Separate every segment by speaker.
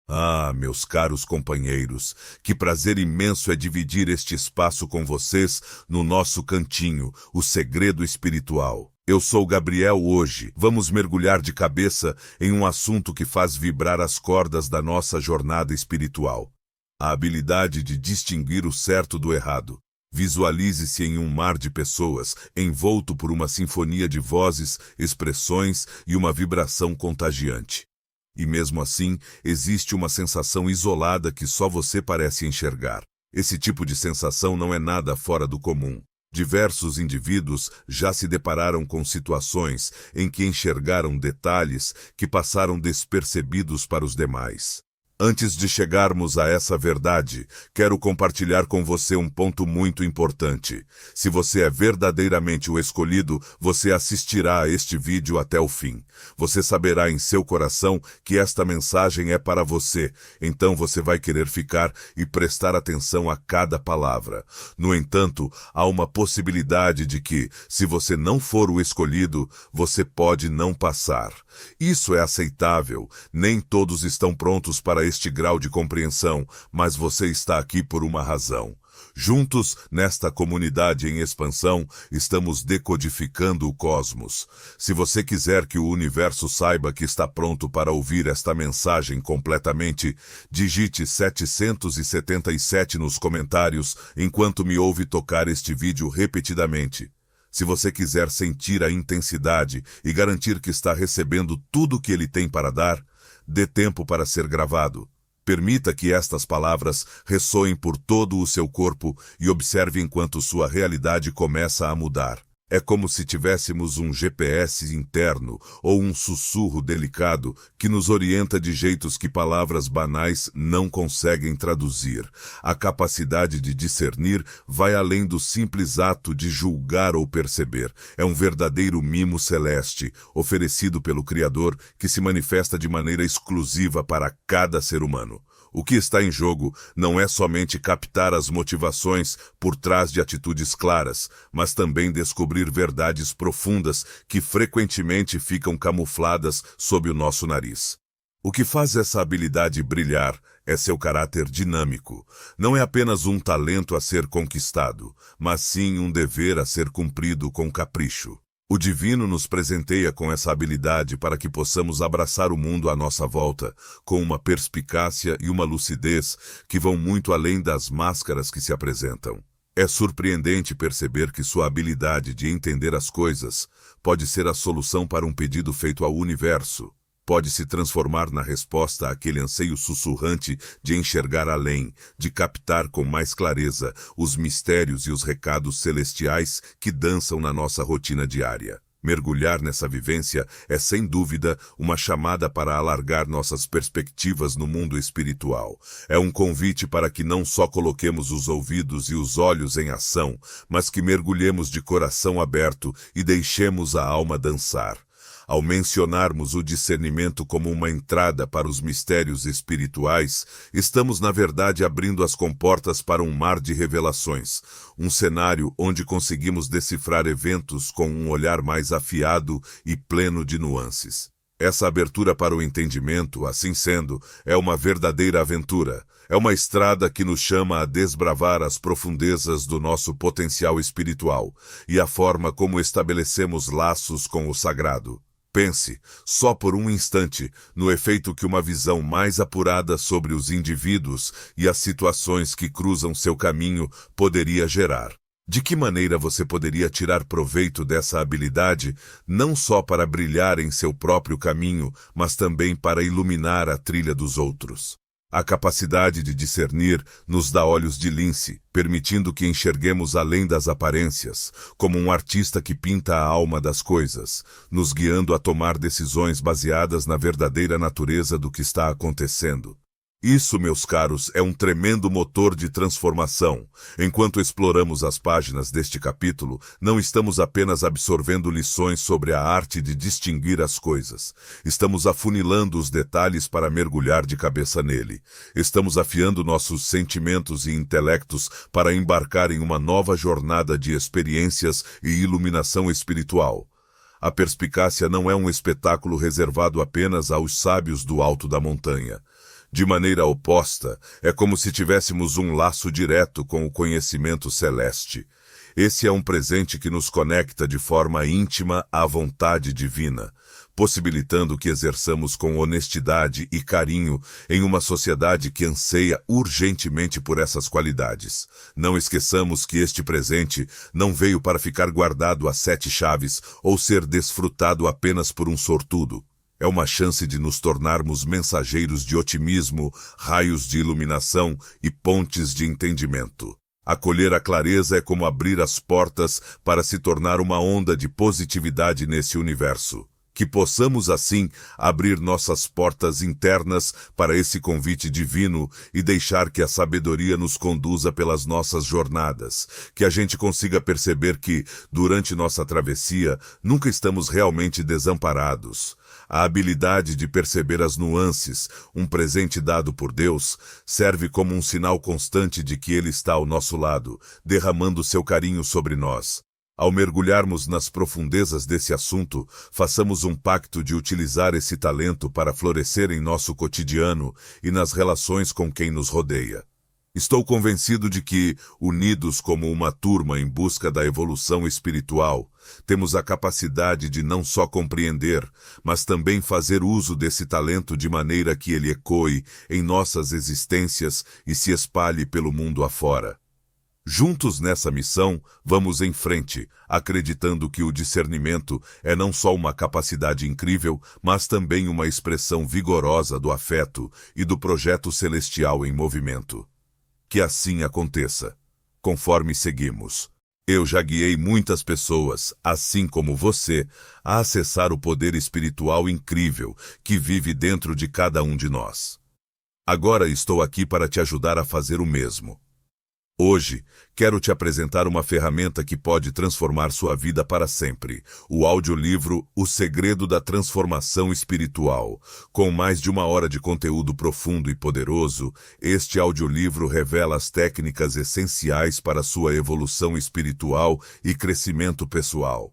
Speaker 1: Ah, meus caros companheiros, que prazer imenso é dividir este espaço com vocês no nosso cantinho, o segredo espiritual. Eu sou Gabriel. Hoje vamos mergulhar de cabeça em um assunto que faz vibrar as cordas da nossa jornada espiritual. A habilidade de distinguir o certo do errado. Visualize-se em um mar de pessoas, envolto por uma sinfonia de vozes, expressões e uma vibração contagiante. E mesmo assim, existe uma sensação isolada que só você parece enxergar. Esse tipo de sensação não é nada fora do comum. Diversos indivíduos já se depararam com situações em que enxergaram detalhes que passaram despercebidos para os demais. Antes de chegarmos a essa verdade, quero compartilhar com você um ponto muito importante. Se você é verdadeiramente o escolhido, você assistirá a este vídeo até o fim. Você saberá em seu coração que esta mensagem é para você, então você vai querer ficar e prestar atenção a cada palavra. No entanto, há uma possibilidade de que, se você não for o escolhido, você pode não passar. Isso é aceitável. Nem todos estão prontos para este grau de compreensão, mas você está aqui por uma razão. Juntos, nesta comunidade em expansão, estamos decodificando o cosmos. Se você quiser que o universo saiba que está pronto para ouvir esta mensagem completamente, digite 777 nos comentários enquanto me ouve tocar este vídeo repetidamente. Se você quiser sentir a intensidade e garantir que está recebendo tudo o que ele tem para dar, dê tempo para ser gravado. Permita que estas palavras ressoem por todo o seu corpo e observe enquanto sua realidade começa a mudar. É como se tivéssemos um GPS interno ou um sussurro delicado que nos orienta de jeitos que palavras banais não conseguem traduzir. A capacidade de discernir vai além do simples ato de julgar ou perceber. É um verdadeiro mimo celeste, oferecido pelo Criador, que se manifesta de maneira exclusiva para cada ser humano. O que está em jogo não é somente captar as motivações por trás de atitudes claras, mas também descobrir verdades profundas que frequentemente ficam camufladas sob o nosso nariz. O que faz essa habilidade brilhar é seu caráter dinâmico. Não é apenas um talento a ser conquistado, mas sim um dever a ser cumprido com capricho. O divino nos presenteia com essa habilidade para que possamos abraçar o mundo à nossa volta, com uma perspicácia e uma lucidez que vão muito além das máscaras que se apresentam. É surpreendente perceber que sua habilidade de entender as coisas pode ser a solução para um pedido feito ao universo. Pode se transformar na resposta àquele anseio sussurrante de enxergar além, de captar com mais clareza os mistérios e os recados celestiais que dançam na nossa rotina diária. Mergulhar nessa vivência é, sem dúvida, uma chamada para alargar nossas perspectivas no mundo espiritual. É um convite para que não só coloquemos os ouvidos e os olhos em ação, mas que mergulhemos de coração aberto e deixemos a alma dançar. Ao mencionarmos o discernimento como uma entrada para os mistérios espirituais, estamos na verdade abrindo as comportas para um mar de revelações, um cenário onde conseguimos decifrar eventos com um olhar mais afiado e pleno de nuances. Essa abertura para o entendimento, assim sendo, é uma verdadeira aventura. É uma estrada que nos chama a desbravar as profundezas do nosso potencial espiritual e a forma como estabelecemos laços com o sagrado. Pense, só por um instante, no efeito que uma visão mais apurada sobre os indivíduos e as situações que cruzam seu caminho poderia gerar. De que maneira você poderia tirar proveito dessa habilidade, não só para brilhar em seu próprio caminho, mas também para iluminar a trilha dos outros? A capacidade de discernir nos dá olhos de lince, permitindo que enxerguemos além das aparências, como um artista que pinta a alma das coisas, nos guiando a tomar decisões baseadas na verdadeira natureza do que está acontecendo. Isso, meus caros, é um tremendo motor de transformação. Enquanto exploramos as páginas deste capítulo, não estamos apenas absorvendo lições sobre a arte de distinguir as coisas. Estamos afunilando os detalhes para mergulhar de cabeça nele. Estamos afiando nossos sentimentos e intelectos para embarcar em uma nova jornada de experiências e iluminação espiritual. A perspicácia não é um espetáculo reservado apenas aos sábios do alto da montanha. De maneira oposta, é como se tivéssemos um laço direto com o conhecimento celeste. Esse é um presente que nos conecta de forma íntima à vontade divina, possibilitando que exerçamos com honestidade e carinho em uma sociedade que anseia urgentemente por essas qualidades. Não esqueçamos que este presente não veio para ficar guardado a 7 chaves ou ser desfrutado apenas por um sortudo. É uma chance de nos tornarmos mensageiros de otimismo, raios de iluminação e pontes de entendimento. Acolher a clareza é como abrir as portas para se tornar uma onda de positividade nesse universo. Que possamos, assim, abrir nossas portas internas para esse convite divino e deixar que a sabedoria nos conduza pelas nossas jornadas. Que a gente consiga perceber que, durante nossa travessia, nunca estamos realmente desamparados. A habilidade de perceber as nuances, um presente dado por Deus, serve como um sinal constante de que Ele está ao nosso lado, derramando seu carinho sobre nós. Ao mergulharmos nas profundezas desse assunto, façamos um pacto de utilizar esse talento para florescer em nosso cotidiano e nas relações com quem nos rodeia. Estou convencido de que, unidos como uma turma em busca da evolução espiritual, temos a capacidade de não só compreender, mas também fazer uso desse talento de maneira que ele ecoe em nossas existências e se espalhe pelo mundo afora. Juntos nessa missão, vamos em frente, acreditando que o discernimento é não só uma capacidade incrível, mas também uma expressão vigorosa do afeto e do projeto celestial em movimento. Que assim aconteça. Conforme seguimos. Eu já guiei muitas pessoas, assim como você, a acessar o poder espiritual incrível que vive dentro de cada um de nós. Agora estou aqui para te ajudar a fazer o mesmo. Hoje, quero te apresentar uma ferramenta que pode transformar sua vida para sempre. O audiolivro O Segredo da Transformação Espiritual. Com mais de 1 hora de conteúdo profundo e poderoso, este audiolivro revela as técnicas essenciais para sua evolução espiritual e crescimento pessoal.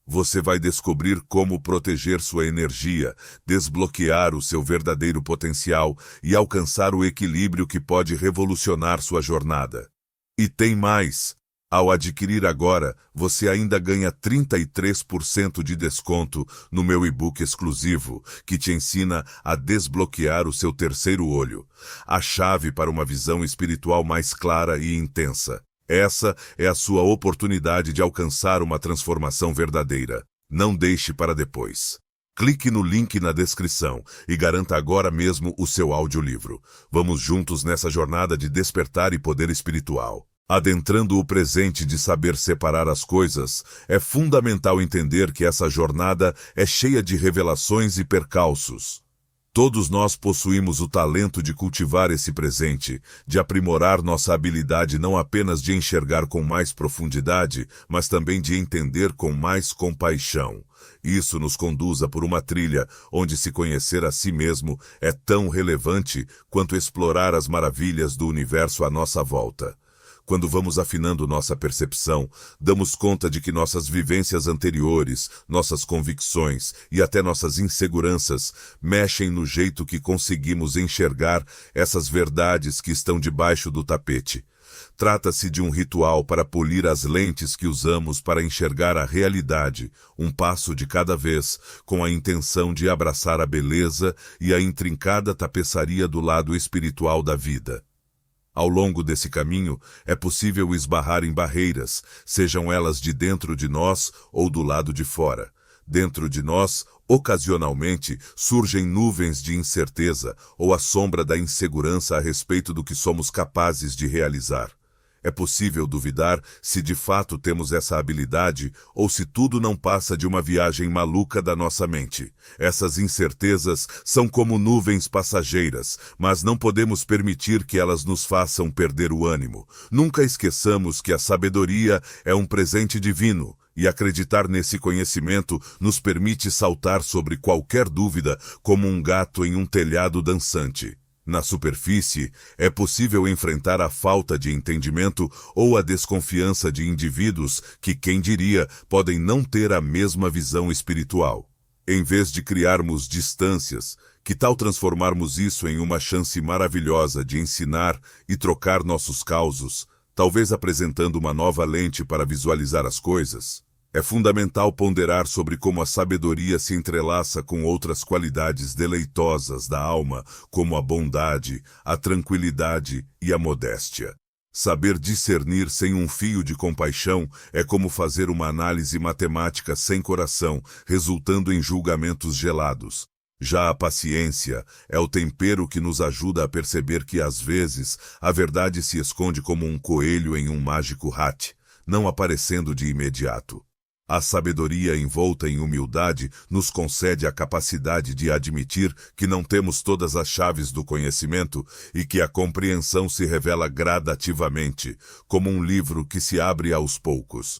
Speaker 1: Você vai descobrir como proteger sua energia, desbloquear o seu verdadeiro potencial e alcançar o equilíbrio que pode revolucionar sua jornada. E tem mais! Ao adquirir agora, você ainda ganha 33% de desconto no meu e-book exclusivo, que te ensina a desbloquear o seu terceiro olho, a chave para uma visão espiritual mais clara e intensa. Essa é a sua oportunidade de alcançar uma transformação verdadeira. Não deixe para depois. Clique no link na descrição e garanta agora mesmo o seu audiolivro. Vamos juntos nessa jornada de despertar e poder espiritual. Adentrando o presente de saber separar as coisas, é fundamental entender que essa jornada é cheia de revelações e percalços. Todos nós possuímos o talento de cultivar esse presente, de aprimorar nossa habilidade não apenas de enxergar com mais profundidade, mas também de entender com mais compaixão. Isso nos conduza por uma trilha onde se conhecer a si mesmo é tão relevante quanto explorar as maravilhas do universo à nossa volta. Quando vamos afinando nossa percepção, damos conta de que nossas vivências anteriores, nossas convicções e até nossas inseguranças mexem no jeito que conseguimos enxergar essas verdades que estão debaixo do tapete. Trata-se de um ritual para polir as lentes que usamos para enxergar a realidade, um passo de cada vez, com a intenção de abraçar a beleza e a intrincada tapeçaria do lado espiritual da vida. Ao longo desse caminho, é possível esbarrar em barreiras, sejam elas de dentro de nós ou do lado de fora. Dentro de nós, ocasionalmente, surgem nuvens de incerteza ou a sombra da insegurança a respeito do que somos capazes de realizar. É possível duvidar se de fato temos essa habilidade ou se tudo não passa de uma viagem maluca da nossa mente. Essas incertezas são como nuvens passageiras, mas não podemos permitir que elas nos façam perder o ânimo. Nunca esqueçamos que a sabedoria é um presente divino, e acreditar nesse conhecimento nos permite saltar sobre qualquer dúvida como um gato em um telhado dançante. Na superfície, é possível enfrentar a falta de entendimento ou a desconfiança de indivíduos que, quem diria, podem não ter a mesma visão espiritual. Em vez de criarmos distâncias, Que tal transformarmos isso em uma chance maravilhosa de ensinar e trocar nossos causos, talvez apresentando uma nova lente para visualizar as coisas? É fundamental ponderar sobre como a sabedoria se entrelaça com outras qualidades deleitosas da alma, como a bondade, a tranquilidade e a modéstia. Saber discernir sem um fio de compaixão é como fazer uma análise matemática sem coração, resultando em julgamentos gelados. Já a paciência é o tempero que nos ajuda a perceber que, às vezes, a verdade se esconde como um coelho em um mágico hat, não aparecendo de imediato. A sabedoria envolta em humildade nos concede a capacidade de admitir que não temos todas as chaves do conhecimento e que a compreensão se revela gradativamente, como um livro que se abre aos poucos.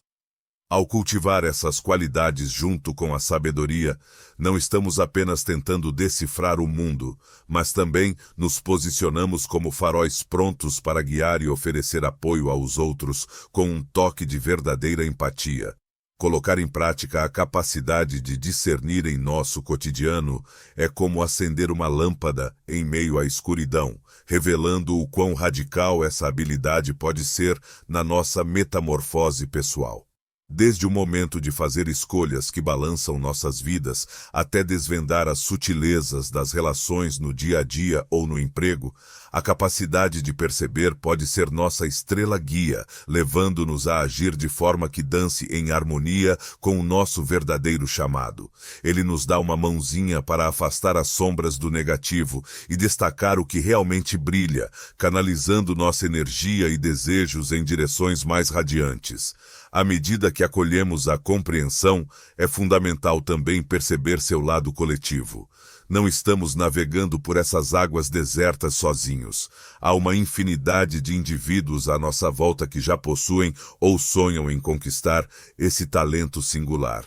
Speaker 1: Ao cultivar essas qualidades junto com a sabedoria, não estamos apenas tentando decifrar o mundo, mas também nos posicionamos como faróis prontos para guiar e oferecer apoio aos outros com um toque de verdadeira empatia. Colocar em prática a capacidade de discernir em nosso cotidiano é como acender uma lâmpada em meio à escuridão, revelando o quão radical essa habilidade pode ser na nossa metamorfose pessoal. Desde o momento de fazer escolhas que balançam nossas vidas até desvendar as sutilezas das relações no dia a dia ou no emprego, a capacidade de perceber pode ser nossa estrela guia, levando-nos a agir de forma que dance em harmonia com o nosso verdadeiro chamado. Ele nos dá uma mãozinha para afastar as sombras do negativo e destacar o que realmente brilha, canalizando nossa energia e desejos em direções mais radiantes. À medida que acolhemos a compreensão, é fundamental também perceber seu lado coletivo. Não estamos navegando por essas águas desertas sozinhos. Há uma infinidade de indivíduos à nossa volta que já possuem ou sonham em conquistar esse talento singular.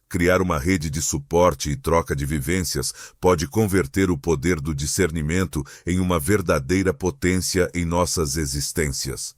Speaker 1: Criar uma rede de suporte e troca de vivências pode converter o poder do discernimento em uma verdadeira potência em nossas existências.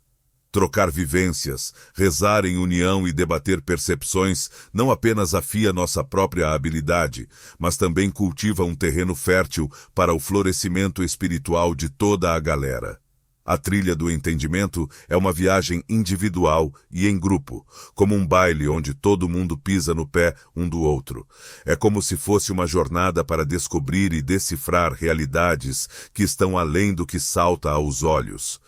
Speaker 1: Trocar vivências, rezar em união e debater percepções não apenas afia nossa própria habilidade, mas também cultiva um terreno fértil para o florescimento espiritual de toda a galera. A trilha do entendimento é uma viagem individual e em grupo, como um baile onde todo mundo pisa no pé um do outro. É como se fosse uma jornada para descobrir e decifrar realidades que estão além do que salta aos olhos.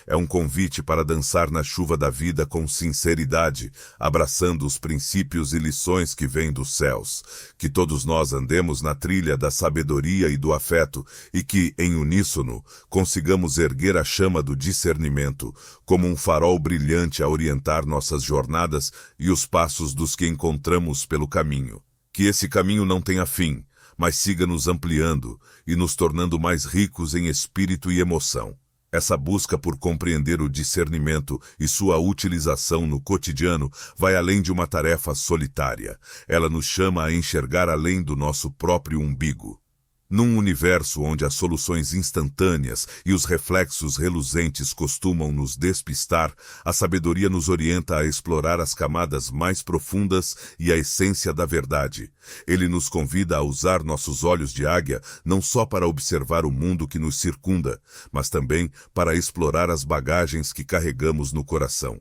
Speaker 1: É um convite para dançar na chuva da vida com sinceridade, abraçando os princípios e lições que vêm dos céus. Que todos nós andemos na trilha da sabedoria e do afeto e que, em uníssono, consigamos erguer a chama do discernimento como um farol brilhante a orientar nossas jornadas e os passos dos que encontramos pelo caminho. Que esse caminho não tenha fim, mas siga nos ampliando e nos tornando mais ricos em espírito e emoção. Essa busca por compreender o discernimento e sua utilização no cotidiano vai além de uma tarefa solitária. Ela nos chama a enxergar além do nosso próprio umbigo. Num universo onde as soluções instantâneas e os reflexos reluzentes costumam nos despistar, a sabedoria nos orienta a explorar as camadas mais profundas e a essência da verdade. Ele nos convida a usar nossos olhos de águia não só para observar o mundo que nos circunda, mas também para explorar as bagagens que carregamos no coração.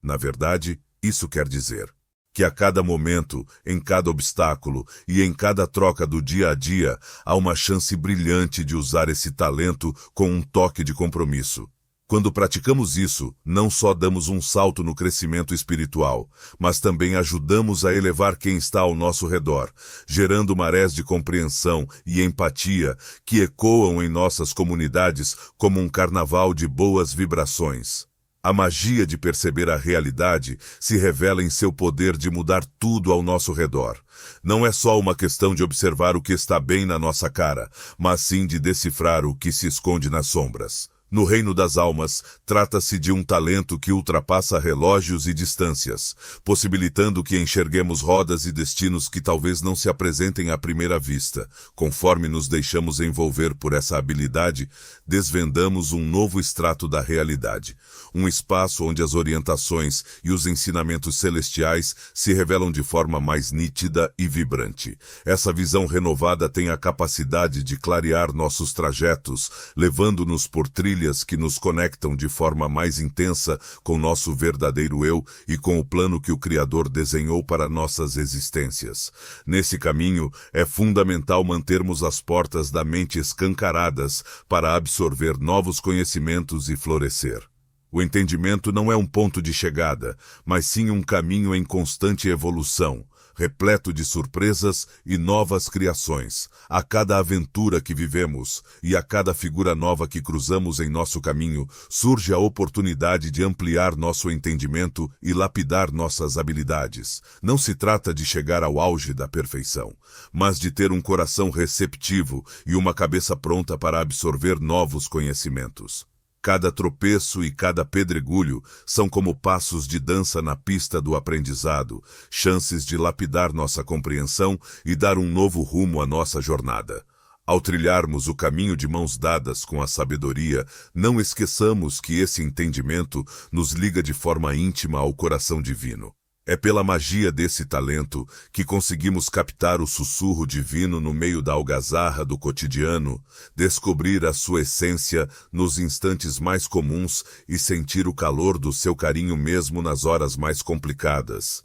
Speaker 1: Na verdade, isso quer dizer que a cada momento, em cada obstáculo e em cada troca do dia a dia, há uma chance brilhante de usar esse talento com um toque de compromisso. Quando praticamos isso, não só damos um salto no crescimento espiritual, mas também ajudamos a elevar quem está ao nosso redor, gerando marés de compreensão e empatia que ecoam em nossas comunidades como um carnaval de boas vibrações. A magia de perceber a realidade se revela em seu poder de mudar tudo ao nosso redor. Não é só uma questão de observar o que está bem na nossa cara, mas sim de decifrar o que se esconde nas sombras. No reino das almas, trata-se de um talento que ultrapassa relógios e distâncias, possibilitando que enxerguemos rodas e destinos que talvez não se apresentem à primeira vista. Conforme nos deixamos envolver por essa habilidade, desvendamos um novo extrato da realidade, um espaço onde as orientações e os ensinamentos celestiais se revelam de forma mais nítida e vibrante. Essa visão renovada tem a capacidade de clarear nossos trajetos, levando-nos por trilhas que nos conectam de forma mais intensa com nosso verdadeiro eu e com o plano que o Criador desenhou para nossas existências. Nesse caminho, é fundamental mantermos as portas da mente escancaradas para absorver novos conhecimentos e florescer. O entendimento não é um ponto de chegada, mas sim um caminho em constante evolução, repleto de surpresas e novas criações. A cada aventura que vivemos e a cada figura nova que cruzamos em nosso caminho, surge a oportunidade de ampliar nosso entendimento e lapidar nossas habilidades. Não se trata de chegar ao auge da perfeição, mas de ter um coração receptivo e uma cabeça pronta para absorver novos conhecimentos. Cada tropeço e cada pedregulho são como passos de dança na pista do aprendizado, chances de lapidar nossa compreensão e dar um novo rumo à nossa jornada. Ao trilharmos o caminho de mãos dadas com a sabedoria, não esqueçamos que esse entendimento nos liga de forma íntima ao coração divino. É pela magia desse talento que conseguimos captar o sussurro divino no meio da algazarra do cotidiano, descobrir a sua essência nos instantes mais comuns e sentir o calor do seu carinho mesmo nas horas mais complicadas.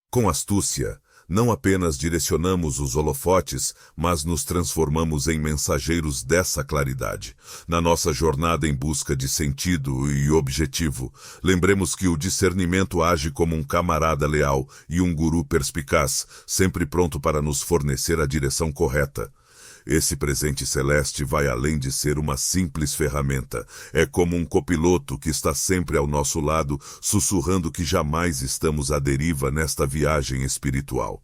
Speaker 1: Com astúcia, não apenas direcionamos os holofotes, mas nos transformamos em mensageiros dessa claridade. Na nossa jornada em busca de sentido e objetivo, lembremos que o discernimento age como um camarada leal e um guru perspicaz, sempre pronto para nos fornecer a direção correta. Esse presente celeste vai além de ser uma simples ferramenta. É como um copiloto que está sempre ao nosso lado, sussurrando que jamais estamos à deriva nesta viagem espiritual.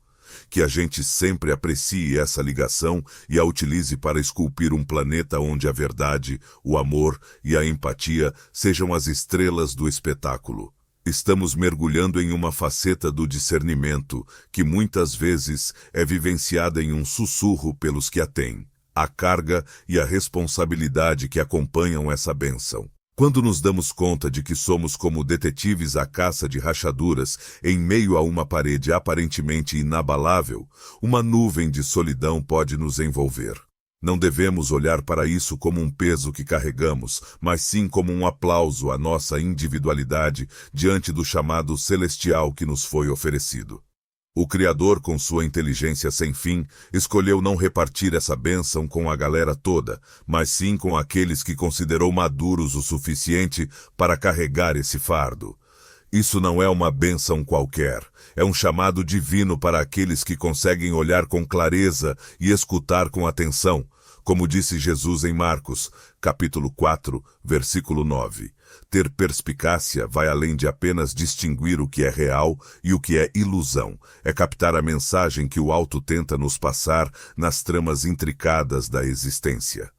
Speaker 1: Que a gente sempre aprecie essa ligação e a utilize para esculpir um planeta onde a verdade, o amor e a empatia sejam as estrelas do espetáculo. Estamos mergulhando em uma faceta do discernimento que muitas vezes é vivenciada em um sussurro pelos que a têm. A carga e a responsabilidade que acompanham essa bênção. Quando nos damos conta de que somos como detetives à caça de rachaduras em meio a uma parede aparentemente inabalável, uma nuvem de solidão pode nos envolver. Não devemos olhar para isso como um peso que carregamos, mas sim como um aplauso à nossa individualidade diante do chamado celestial que nos foi oferecido. O Criador, com sua inteligência sem fim, escolheu não repartir essa bênção com a galera toda, mas sim com aqueles que considerou maduros o suficiente para carregar esse fardo. Isso não é uma bênção qualquer, é um chamado divino para aqueles que conseguem olhar com clareza e escutar com atenção, como disse Jesus em Marcos, capítulo 4, versículo 9. Ter perspicácia vai além de apenas distinguir o que é real e o que é ilusão. É captar a mensagem que o alto tenta nos passar nas tramas intricadas da existência.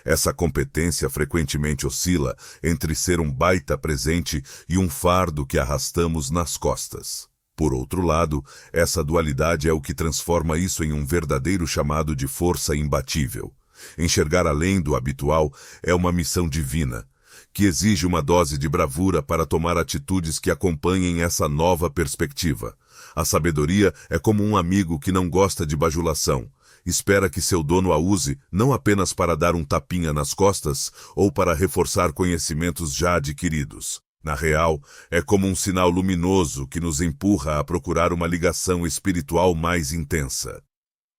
Speaker 1: Essa competência frequentemente oscila entre ser um baita presente e um fardo que arrastamos nas costas. Por outro lado, essa dualidade é o que transforma isso em um verdadeiro chamado de força imbatível. Enxergar além do habitual é uma missão divina, que exige uma dose de bravura para tomar atitudes que acompanhem essa nova perspectiva. A sabedoria é como um amigo que não gosta de bajulação. Espera que seu dono a use não apenas para dar um tapinha nas costas ou para reforçar conhecimentos já adquiridos. Na real, é como um sinal luminoso que nos empurra a procurar uma ligação espiritual mais intensa.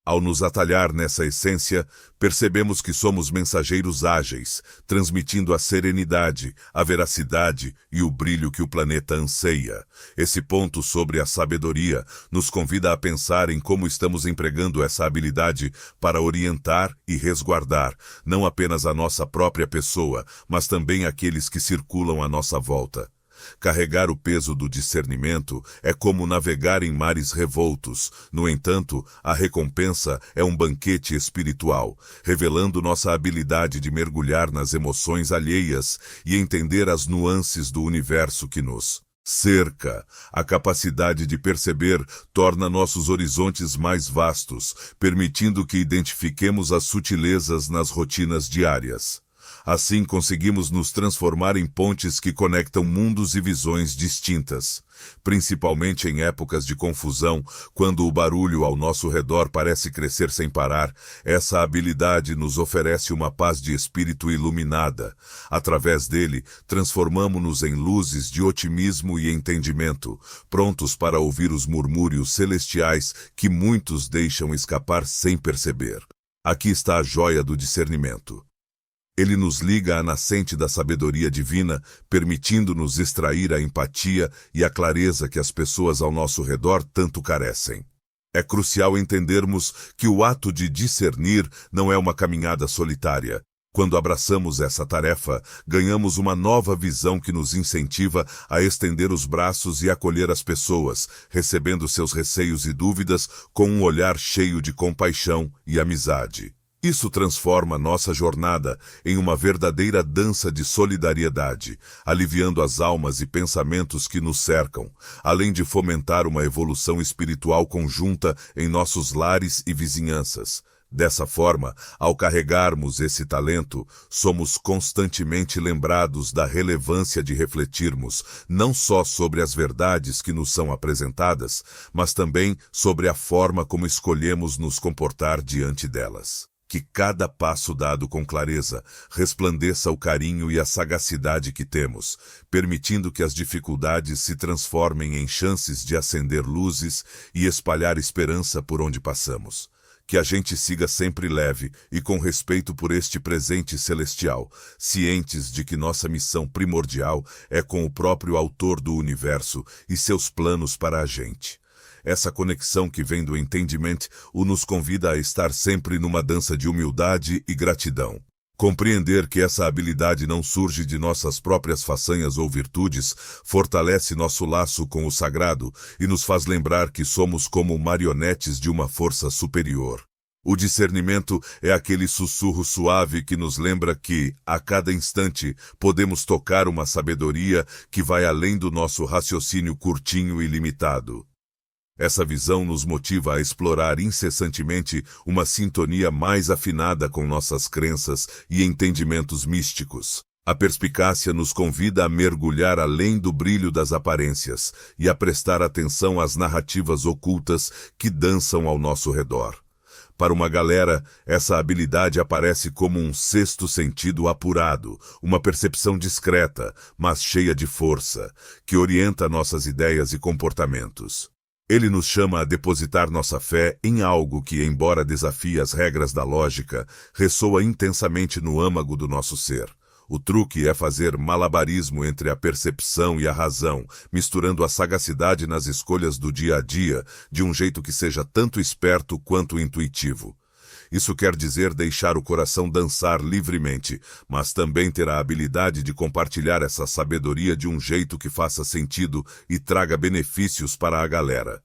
Speaker 1: Ao nos atalhar nessa essência, percebemos que somos mensageiros ágeis, transmitindo a serenidade, a veracidade e o brilho que o planeta anseia. Esse ponto sobre a sabedoria nos convida a pensar em como estamos empregando essa habilidade para orientar e resguardar não apenas a nossa própria pessoa, mas também aqueles que circulam à nossa volta. Carregar o peso do discernimento é como navegar em mares revoltos. No entanto, a recompensa é um banquete espiritual, revelando nossa habilidade de mergulhar nas emoções alheias e entender as nuances do universo que nos cerca. A capacidade de perceber torna nossos horizontes mais vastos, permitindo que identifiquemos as sutilezas nas rotinas diárias. Assim conseguimos nos transformar em pontes que conectam mundos e visões distintas, principalmente em épocas de confusão, quando o barulho ao nosso redor parece crescer sem parar. Essa habilidade nos oferece uma paz de espírito iluminada. Através dele, transformamo-nos em luzes de otimismo e entendimento, prontos para ouvir os murmúrios celestiais que muitos deixam escapar sem perceber. Aqui está a joia do discernimento. Ele nos liga à nascente da sabedoria divina, permitindo-nos extrair a empatia e a clareza que as pessoas ao nosso redor tanto carecem. É crucial entendermos que o ato de discernir não é uma caminhada solitária. Quando abraçamos essa tarefa, ganhamos uma nova visão que nos incentiva a estender os braços e acolher as pessoas, recebendo seus receios e dúvidas com um olhar cheio de compaixão e amizade. Isso transforma nossa jornada em uma verdadeira dança de solidariedade, aliviando as almas e pensamentos que nos cercam, além de fomentar uma evolução espiritual conjunta em nossos lares e vizinhanças. Dessa forma, ao carregarmos esse talento, somos constantemente lembrados da relevância de refletirmos não só sobre as verdades que nos são apresentadas, mas também sobre a forma como escolhemos nos comportar diante delas. Que cada passo dado com clareza resplandeça o carinho e a sagacidade que temos, permitindo que as dificuldades se transformem em chances de acender luzes e espalhar esperança por onde passamos. Que a gente siga sempre leve e com respeito por este presente celestial, cientes de que nossa missão primordial é com o próprio Autor do Universo e seus planos para a gente. Essa conexão que vem do entendimento nos convida a estar sempre numa dança de humildade e gratidão. Compreender que essa habilidade não surge de nossas próprias façanhas ou virtudes fortalece nosso laço com o sagrado e nos faz lembrar que somos como marionetes de uma força superior. O discernimento é aquele sussurro suave que nos lembra que, a cada instante, podemos tocar uma sabedoria que vai além do nosso raciocínio curtinho e limitado. Essa visão nos motiva a explorar incessantemente uma sintonia mais afinada com nossas crenças e entendimentos místicos. A perspicácia nos convida a mergulhar além do brilho das aparências e a prestar atenção às narrativas ocultas que dançam ao nosso redor. Para uma galera, essa habilidade aparece como um sexto sentido apurado, uma percepção discreta, mas cheia de força, que orienta nossas ideias e comportamentos. Ele nos chama a depositar nossa fé em algo que, embora desafie as regras da lógica, ressoa intensamente no âmago do nosso ser. O truque é fazer malabarismo entre a percepção e a razão, misturando a sagacidade nas escolhas do dia a dia, de um jeito que seja tanto esperto quanto intuitivo. Isso quer dizer deixar o coração dançar livremente, mas também ter a habilidade de compartilhar essa sabedoria de um jeito que faça sentido e traga benefícios para a galera.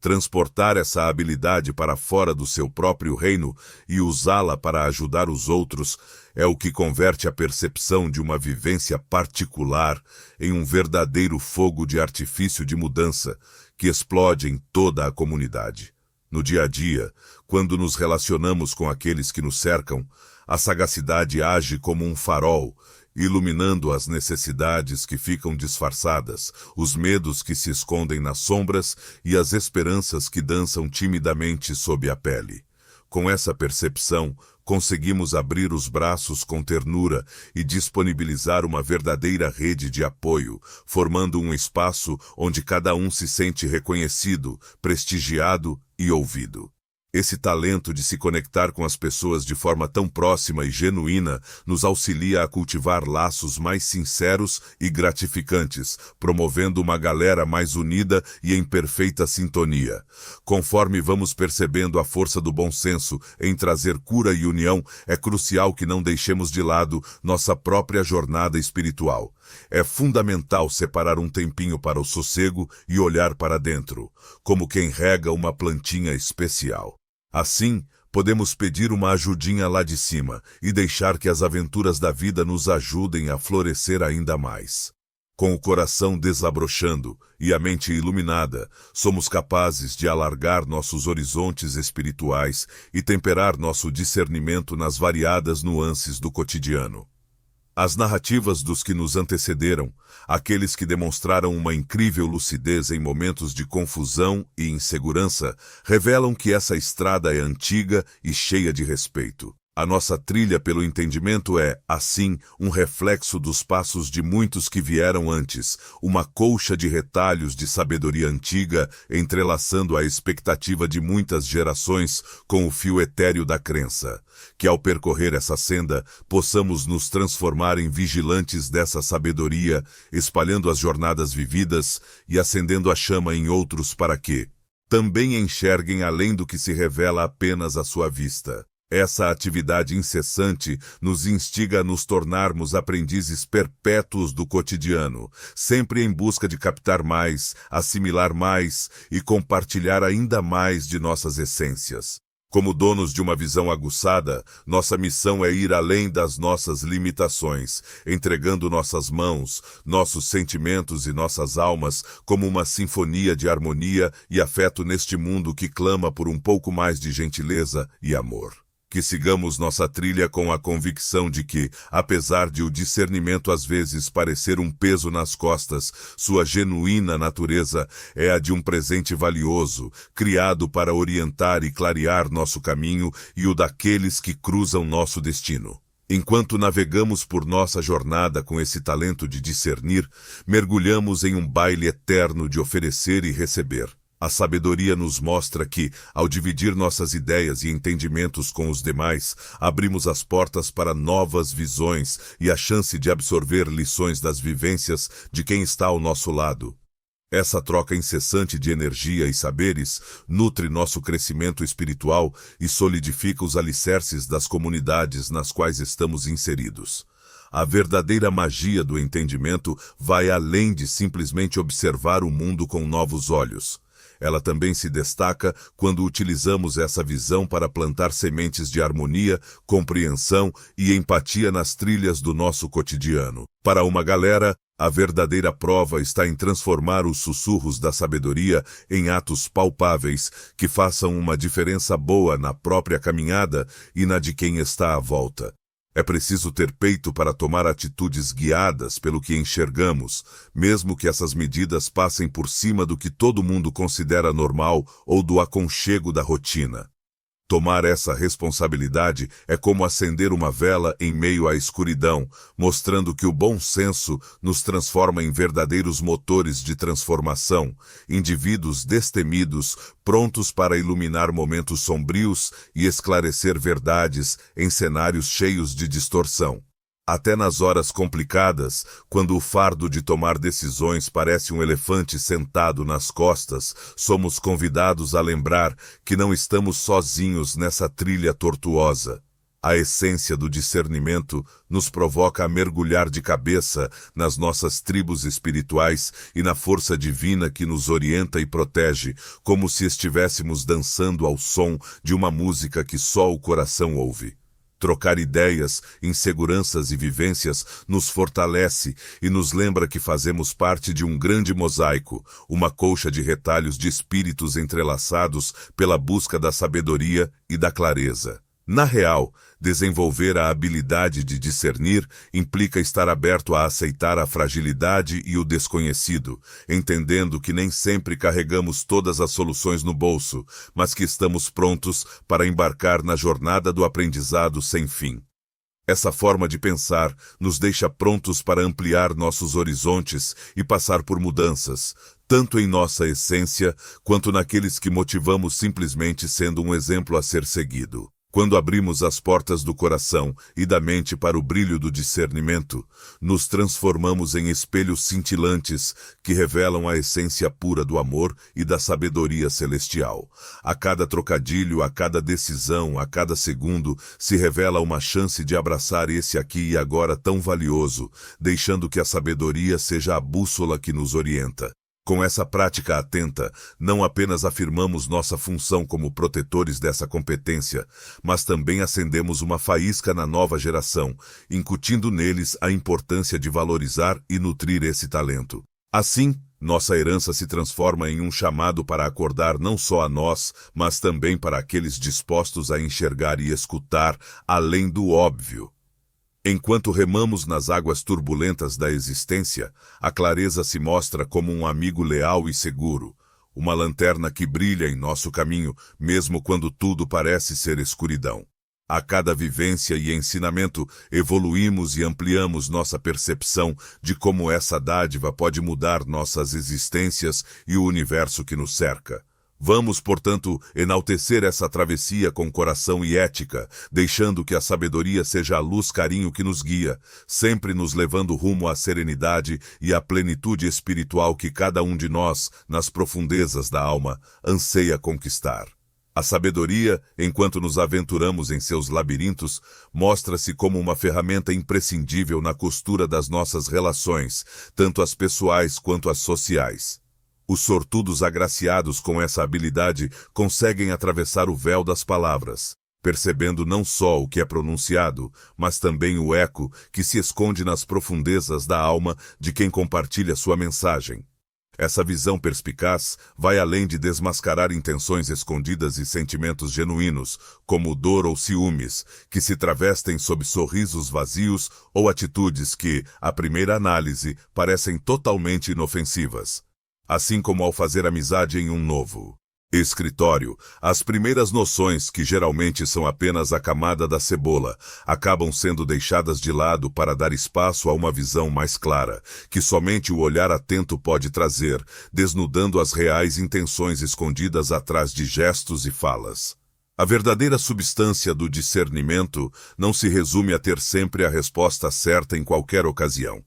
Speaker 1: Transportar essa habilidade para fora do seu próprio reino e usá-la para ajudar os outros é o que converte a percepção de uma vivência particular em um verdadeiro fogo de artifício de mudança que explode em toda a comunidade. No dia a dia, quando nos relacionamos com aqueles que nos cercam, a sagacidade age como um farol, iluminando as necessidades que ficam disfarçadas, os medos que se escondem nas sombras e as esperanças que dançam timidamente sob a pele. Com essa percepção, conseguimos abrir os braços com ternura e disponibilizar uma verdadeira rede de apoio, formando um espaço onde cada um se sente reconhecido, prestigiado e ouvido. Esse talento de se conectar com as pessoas de forma tão próxima e genuína nos auxilia a cultivar laços mais sinceros e gratificantes, promovendo uma galera mais unida e em perfeita sintonia. Conforme vamos percebendo a força do bom senso em trazer cura e união, é crucial que não deixemos de lado nossa própria jornada espiritual. É fundamental separar um tempinho para o sossego e olhar para dentro, como quem rega uma plantinha especial. Assim, podemos pedir uma ajudinha lá de cima e deixar que as aventuras da vida nos ajudem a florescer ainda mais. Com o coração desabrochando e a mente iluminada, somos capazes de alargar nossos horizontes espirituais e temperar nosso discernimento nas variadas nuances do cotidiano. As narrativas dos que nos antecederam, aqueles que demonstraram uma incrível lucidez em momentos de confusão e insegurança, revelam que essa estrada é antiga e cheia de respeito. A nossa trilha pelo entendimento é, assim, um reflexo dos passos de muitos que vieram antes, uma colcha de retalhos de sabedoria antiga, entrelaçando a expectativa de muitas gerações com o fio etéreo da crença. Que ao percorrer essa senda, possamos nos transformar em vigilantes dessa sabedoria, espalhando as jornadas vividas e acendendo a chama em outros para que também enxerguem além do que se revela apenas à sua vista. Essa atividade incessante nos instiga a nos tornarmos aprendizes perpétuos do cotidiano, sempre em busca de captar mais, assimilar mais e compartilhar ainda mais de nossas essências. Como donos de uma visão aguçada, nossa missão é ir além das nossas limitações, entregando nossas mãos, nossos sentimentos e nossas almas como uma sinfonia de harmonia e afeto neste mundo que clama por um pouco mais de gentileza e amor. Que sigamos nossa trilha com a convicção de que, apesar de o discernimento às vezes parecer um peso nas costas, sua genuína natureza é a de um presente valioso, criado para orientar e clarear nosso caminho e o daqueles que cruzam nosso destino. Enquanto navegamos por nossa jornada com esse talento de discernir, mergulhamos em um baile eterno de oferecer e receber. A sabedoria nos mostra que, ao dividir nossas ideias e entendimentos com os demais, abrimos as portas para novas visões e a chance de absorver lições das vivências de quem está ao nosso lado. Essa troca incessante de energia e saberes nutre nosso crescimento espiritual e solidifica os alicerces das comunidades nas quais estamos inseridos. A verdadeira magia do entendimento vai além de simplesmente observar o mundo com novos olhos. Ela também se destaca quando utilizamos essa visão para plantar sementes de harmonia, compreensão e empatia nas trilhas do nosso cotidiano. Para uma galera, a verdadeira prova está em transformar os sussurros da sabedoria em atos palpáveis que façam uma diferença boa na própria caminhada e na de quem está à volta. É preciso ter peito para tomar atitudes guiadas pelo que enxergamos, mesmo que essas medidas passem por cima do que todo mundo considera normal ou do aconchego da rotina. Tomar essa responsabilidade é como acender uma vela em meio à escuridão, mostrando que o bom senso nos transforma em verdadeiros motores de transformação, indivíduos destemidos, prontos para iluminar momentos sombrios e esclarecer verdades em cenários cheios de distorção. Até nas horas complicadas, quando o fardo de tomar decisões parece um elefante sentado nas costas, somos convidados a lembrar que não estamos sozinhos nessa trilha tortuosa. A essência do discernimento nos provoca a mergulhar de cabeça nas nossas tribos espirituais e na força divina que nos orienta e protege, como se estivéssemos dançando ao som de uma música que só o coração ouve. Trocar ideias, inseguranças e vivências nos fortalece e nos lembra que fazemos parte de um grande mosaico, uma colcha de retalhos de espíritos entrelaçados pela busca da sabedoria e da clareza. Na real, desenvolver a habilidade de discernir implica estar aberto a aceitar a fragilidade e o desconhecido, entendendo que nem sempre carregamos todas as soluções no bolso, mas que estamos prontos para embarcar na jornada do aprendizado sem fim. Essa forma de pensar nos deixa prontos para ampliar nossos horizontes e passar por mudanças, tanto em nossa essência, quanto naqueles que motivamos simplesmente sendo um exemplo a ser seguido. Quando abrimos as portas do coração e da mente para o brilho do discernimento, nos transformamos em espelhos cintilantes que revelam a essência pura do amor e da sabedoria celestial. A cada trocadilho, a cada decisão, a cada segundo, se revela uma chance de abraçar esse aqui e agora tão valioso, deixando que a sabedoria seja a bússola que nos orienta. Com essa prática atenta, não apenas afirmamos nossa função como protetores dessa competência, mas também acendemos uma faísca na nova geração, incutindo neles a importância de valorizar e nutrir esse talento. Assim, nossa herança se transforma em um chamado para acordar não só a nós, mas também para aqueles dispostos a enxergar e escutar além do óbvio. Enquanto remamos nas águas turbulentas da existência, a clareza se mostra como um amigo leal e seguro, uma lanterna que brilha em nosso caminho, mesmo quando tudo parece ser escuridão. A cada vivência e ensinamento, evoluímos e ampliamos nossa percepção de como essa dádiva pode mudar nossas existências e o universo que nos cerca. Vamos, portanto, enaltecer essa travessia com coração e ética, deixando que a sabedoria seja a luz-carinho que nos guia, sempre nos levando rumo à serenidade e à plenitude espiritual que cada um de nós, nas profundezas da alma, anseia conquistar. A sabedoria, enquanto nos aventuramos em seus labirintos, mostra-se como uma ferramenta imprescindível na costura das nossas relações, tanto as pessoais quanto as sociais. Os sortudos agraciados com essa habilidade conseguem atravessar o véu das palavras, percebendo não só o que é pronunciado, mas também o eco que se esconde nas profundezas da alma de quem compartilha sua mensagem. Essa visão perspicaz vai além de desmascarar intenções escondidas e sentimentos genuínos, como dor ou ciúmes, que se travestem sob sorrisos vazios ou atitudes que, à primeira análise, parecem totalmente inofensivas. Assim como ao fazer amizade em um novo escritório, as primeiras noções, que geralmente são apenas a camada da cebola, acabam sendo deixadas de lado para dar espaço a uma visão mais clara, que somente o olhar atento pode trazer, desnudando as reais intenções escondidas atrás de gestos e falas. A verdadeira substância do discernimento não se resume a ter sempre a resposta certa em qualquer ocasião.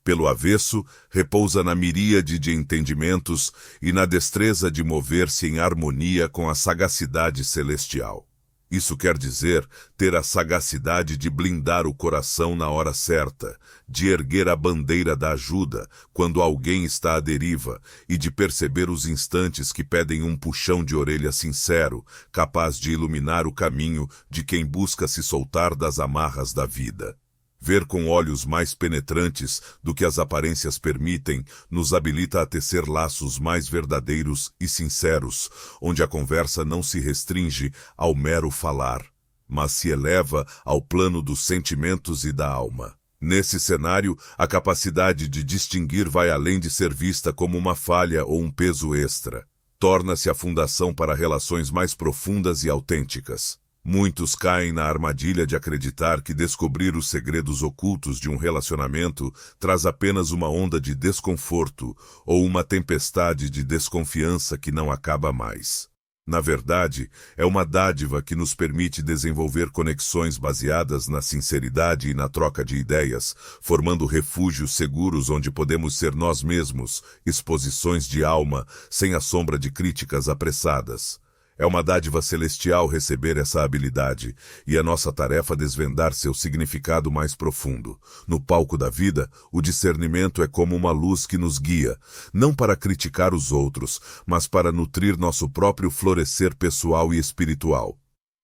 Speaker 1: Pelo avesso, repousa na miríade de entendimentos e na destreza de mover-se em harmonia com a sagacidade celestial. Isso quer dizer ter a sagacidade de blindar o coração na hora certa, de erguer a bandeira da ajuda quando alguém está à deriva e de perceber os instantes que pedem um puxão de orelha sincero, capaz de iluminar o caminho de quem busca se soltar das amarras da vida. Ver com olhos mais penetrantes do que as aparências permitem nos habilita a tecer laços mais verdadeiros e sinceros, onde a conversa não se restringe ao mero falar, mas se eleva ao plano dos sentimentos e da alma. Nesse cenário, a capacidade de distinguir vai além de ser vista como uma falha ou um peso extra. Torna-se a fundação para relações mais profundas e autênticas. Muitos caem na armadilha de acreditar que descobrir os segredos ocultos de um relacionamento traz apenas uma onda de desconforto ou uma tempestade de desconfiança que não acaba mais. Na verdade, é uma dádiva que nos permite desenvolver conexões baseadas na sinceridade e na troca de ideias, formando refúgios seguros onde podemos ser nós mesmos, exposições de alma, sem a sombra de críticas apressadas. É uma dádiva celestial receber essa habilidade, e é nossa tarefa desvendar seu significado mais profundo. No palco da vida, o discernimento é como uma luz que nos guia, não para criticar os outros, mas para nutrir nosso próprio florescer pessoal e espiritual.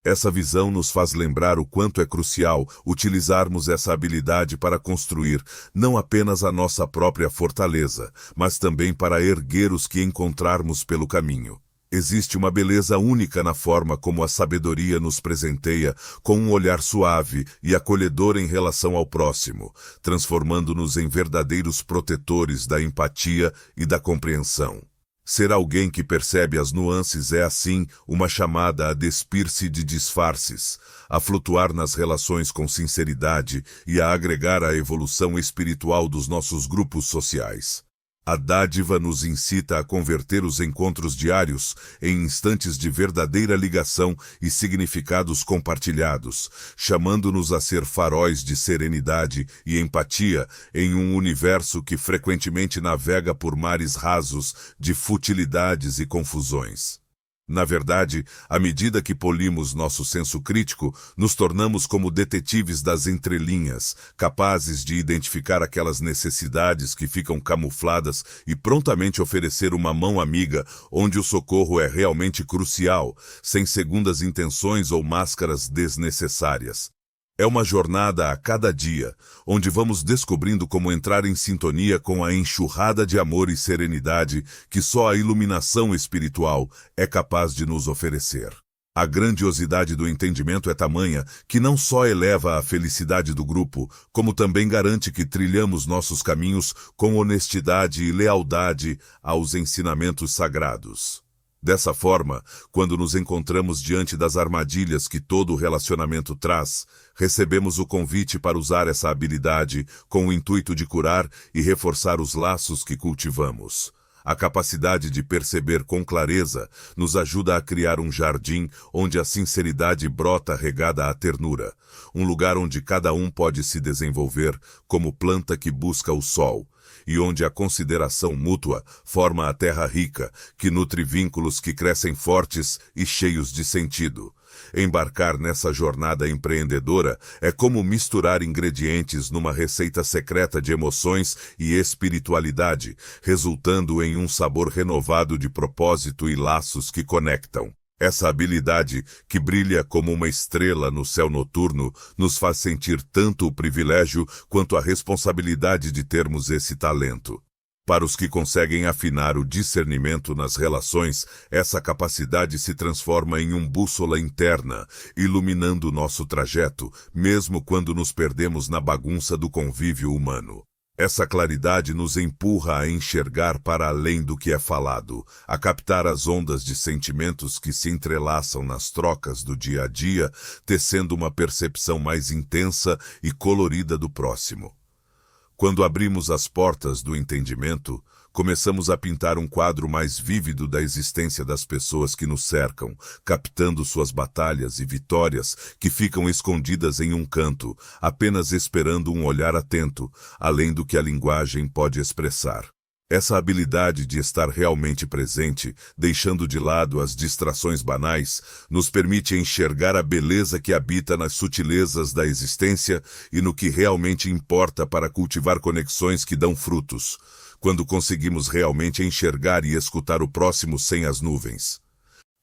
Speaker 1: Essa visão nos faz lembrar o quanto é crucial utilizarmos essa habilidade para construir não apenas a nossa própria fortaleza, mas também para erguer os que encontrarmos pelo caminho. Existe uma beleza única na forma como a sabedoria nos presenteia com um olhar suave e acolhedor em relação ao próximo, transformando-nos em verdadeiros protetores da empatia e da compreensão. Ser alguém que percebe as nuances é, assim, uma chamada a despir-se de disfarces, a flutuar nas relações com sinceridade e a agregar à evolução espiritual dos nossos grupos sociais. A dádiva nos incita a converter os encontros diários em instantes de verdadeira ligação e significados compartilhados, chamando-nos a ser faróis de serenidade e empatia em um universo que frequentemente navega por mares rasos de futilidades e confusões. Na verdade, à medida que polimos nosso senso crítico, nos tornamos como detetives das entrelinhas, capazes de identificar aquelas necessidades que ficam camufladas e prontamente oferecer uma mão amiga onde o socorro é realmente crucial, sem segundas intenções ou máscaras desnecessárias. É uma jornada a cada dia, onde vamos descobrindo como entrar em sintonia com a enxurrada de amor e serenidade que só a iluminação espiritual é capaz de nos oferecer. A grandiosidade do entendimento é tamanha que não só eleva a felicidade do grupo, como também garante que trilhamos nossos caminhos com honestidade e lealdade aos ensinamentos sagrados. Dessa forma, quando nos encontramos diante das armadilhas que todo relacionamento traz, recebemos o convite para usar essa habilidade com o intuito de curar e reforçar os laços que cultivamos. A capacidade de perceber com clareza nos ajuda a criar um jardim onde a sinceridade brota regada à ternura, um lugar onde cada um pode se desenvolver como planta que busca o sol, e onde a consideração mútua forma a terra rica, que nutre vínculos que crescem fortes e cheios de sentido. Embarcar nessa jornada empreendedora é como misturar ingredientes numa receita secreta de emoções e espiritualidade, resultando em um sabor renovado de propósito e laços que conectam. Essa habilidade, que brilha como uma estrela no céu noturno, nos faz sentir tanto o privilégio quanto a responsabilidade de termos esse talento. Para os que conseguem afinar o discernimento nas relações, essa capacidade se transforma em uma bússola interna, iluminando nosso trajeto, mesmo quando nos perdemos na bagunça do convívio humano. Essa claridade nos empurra a enxergar para além do que é falado, a captar as ondas de sentimentos que se entrelaçam nas trocas do dia a dia, tecendo uma percepção mais intensa e colorida do próximo. Quando abrimos as portas do entendimento, começamos a pintar um quadro mais vívido da existência das pessoas que nos cercam, captando suas batalhas e vitórias que ficam escondidas em um canto, apenas esperando um olhar atento, além do que a linguagem pode expressar. Essa habilidade de estar realmente presente, deixando de lado as distrações banais, nos permite enxergar a beleza que habita nas sutilezas da existência e no que realmente importa para cultivar conexões que dão frutos, quando conseguimos realmente enxergar e escutar o próximo sem as nuvens.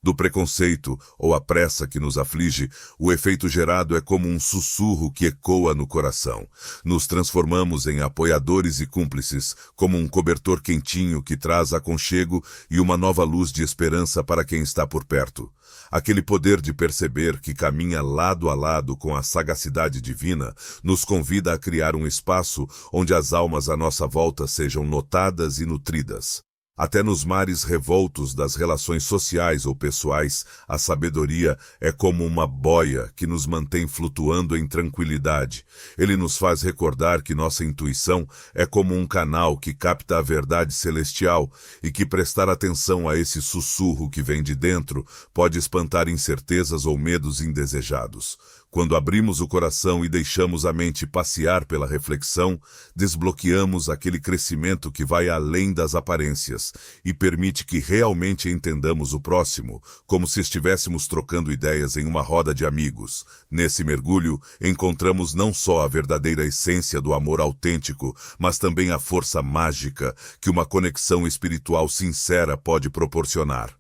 Speaker 1: Do preconceito ou a pressa que nos aflige, o efeito gerado é como um sussurro que ecoa no coração. Nos transformamos em apoiadores e cúmplices, como um cobertor quentinho que traz aconchego e uma nova luz de esperança para quem está por perto. Aquele poder de perceber que caminha lado a lado com a sagacidade divina nos convida a criar um espaço onde as almas à nossa volta sejam notadas e nutridas. Até nos mares revoltos das relações sociais ou pessoais, a sabedoria é como uma boia que nos mantém flutuando em tranquilidade. Ele nos faz recordar que nossa intuição é como um canal que capta a verdade celestial e que prestar atenção a esse sussurro que vem de dentro pode espantar incertezas ou medos indesejados. Quando abrimos o coração e deixamos a mente passear pela reflexão, desbloqueamos aquele crescimento que vai além das aparências e permite que realmente entendamos o próximo, como se estivéssemos trocando ideias em uma roda de amigos. Nesse mergulho, encontramos não só a verdadeira essência do amor autêntico, mas também a força mágica que uma conexão espiritual sincera pode proporcionar.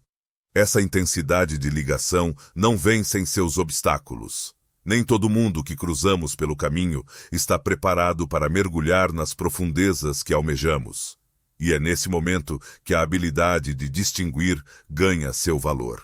Speaker 1: Essa intensidade de ligação não vem sem seus obstáculos. Nem todo mundo que cruzamos pelo caminho está preparado para mergulhar nas profundezas que almejamos. E é nesse momento que a habilidade de distinguir ganha seu valor.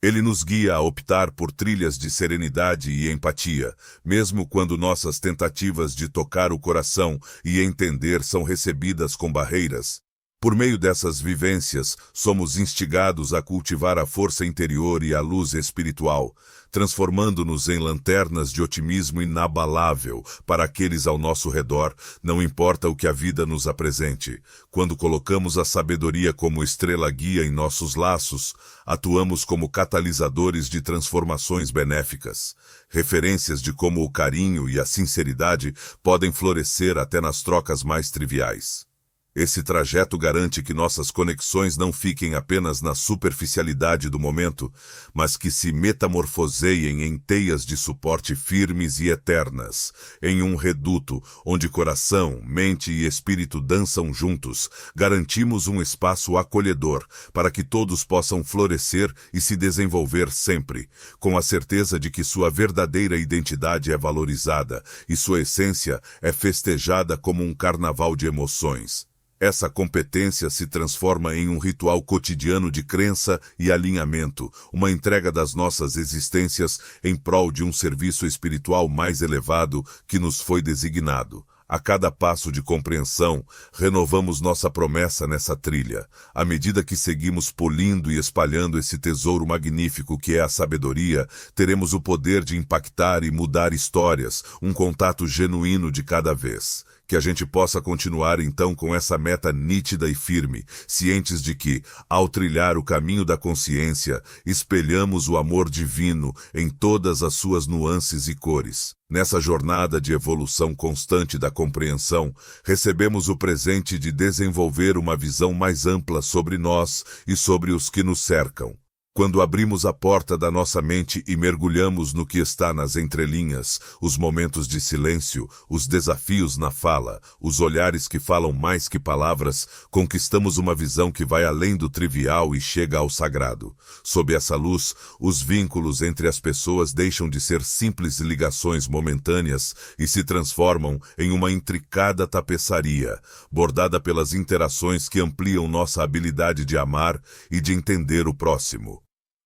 Speaker 1: Ele nos guia a optar por trilhas de serenidade e empatia, mesmo quando nossas tentativas de tocar o coração e entender são recebidas com barreiras. Por meio dessas vivências, somos instigados a cultivar a força interior e a luz espiritual, transformando-nos em lanternas de otimismo inabalável para aqueles ao nosso redor, não importa o que a vida nos apresente. Quando colocamos a sabedoria como estrela guia em nossos laços, atuamos como catalisadores de transformações benéficas, referências de como o carinho e a sinceridade podem florescer até nas trocas mais triviais. Esse trajeto garante que nossas conexões não fiquem apenas na superficialidade do momento, mas que se metamorfoseiem em teias de suporte firmes e eternas, em um reduto onde coração, mente e espírito dançam juntos. Garantimos um espaço acolhedor para que todos possam florescer e se desenvolver sempre, com a certeza de que sua verdadeira identidade é valorizada e sua essência é festejada como um carnaval de emoções. Essa competência se transforma em um ritual cotidiano de crença e alinhamento, uma entrega das nossas existências em prol de um serviço espiritual mais elevado que nos foi designado. A cada passo de compreensão, renovamos nossa promessa nessa trilha. À medida que seguimos polindo e espalhando esse tesouro magnífico que é a sabedoria, teremos o poder de impactar e mudar histórias, um contato genuíno de cada vez. Que a gente possa continuar então com essa meta nítida e firme, cientes de que, ao trilhar o caminho da consciência, espelhamos o amor divino em todas as suas nuances e cores. Nessa jornada de evolução constante da compreensão, recebemos o presente de desenvolver uma visão mais ampla sobre nós e sobre os que nos cercam. Quando abrimos a porta da nossa mente e mergulhamos no que está nas entrelinhas, os momentos de silêncio, os desafios na fala, os olhares que falam mais que palavras, conquistamos uma visão que vai além do trivial e chega ao sagrado. Sob essa luz, os vínculos entre as pessoas deixam de ser simples ligações momentâneas e se transformam em uma intricada tapeçaria, bordada pelas interações que ampliam nossa habilidade de amar e de entender o próximo.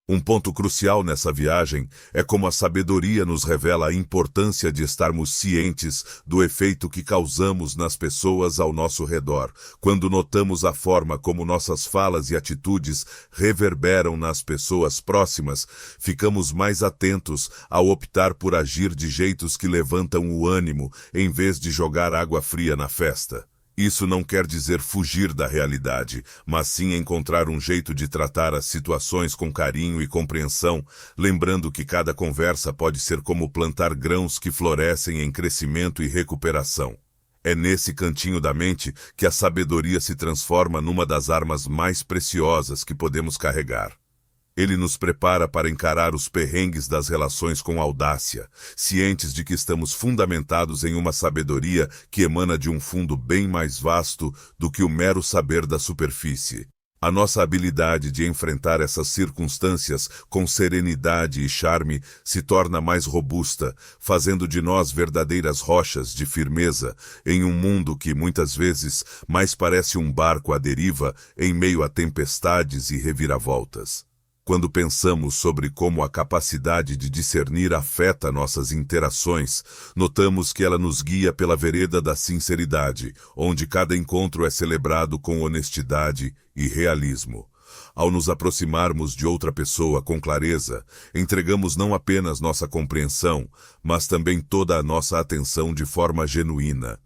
Speaker 1: Um ponto crucial nessa viagem é como a sabedoria nos revela a importância de estarmos cientes do efeito que causamos nas pessoas ao nosso redor, quando notamos a forma como nossas falas e atitudes reverberam nas pessoas próximas, ficamos mais atentos ao optar por agir de jeitos que levantam o ânimo, em vez de jogar água fria na festa. Isso não quer dizer fugir da realidade, mas sim encontrar um jeito de tratar as situações com carinho e compreensão, lembrando que cada conversa pode ser como plantar grãos que florescem em crescimento e recuperação. É nesse cantinho da mente que a sabedoria se transforma numa das armas mais preciosas que podemos carregar. Ele nos prepara para encarar os perrengues das relações com audácia, cientes de que estamos fundamentados em uma sabedoria que emana de um fundo bem mais vasto do que o mero saber da superfície. A nossa habilidade de enfrentar essas circunstâncias com serenidade e charme se torna mais robusta, fazendo de nós verdadeiras rochas de firmeza em um mundo que, muitas vezes, mais parece um barco à deriva em meio a tempestades e reviravoltas. Quando pensamos sobre como a capacidade de discernir afeta nossas interações, notamos que ela nos guia pela vereda da sinceridade, onde cada encontro é celebrado com honestidade e realismo. Ao nos aproximarmos de outra pessoa com clareza, entregamos não apenas nossa compreensão, mas também toda a nossa atenção de forma genuína.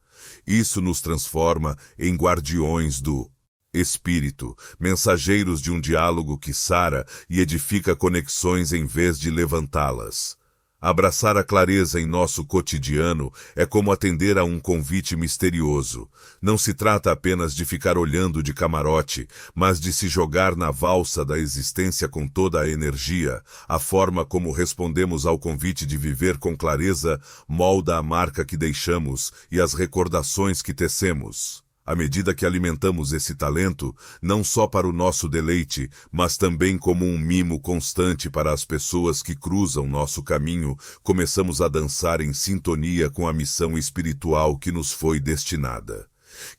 Speaker 1: Isso nos transforma em guardiões do Espírito, mensageiros de um diálogo que sara e edifica conexões em vez de levantá-las. Abraçar a clareza em nosso cotidiano é como atender a um convite misterioso. Não se trata apenas de ficar olhando de camarote, mas de se jogar na valsa da existência com toda a energia. A forma como respondemos ao convite de viver com clareza molda a marca que deixamos e as recordações que tecemos. À medida que alimentamos esse talento, não só para o nosso deleite, mas também como um mimo constante para as pessoas que cruzam nosso caminho, começamos a dançar em sintonia com a missão espiritual que nos foi destinada.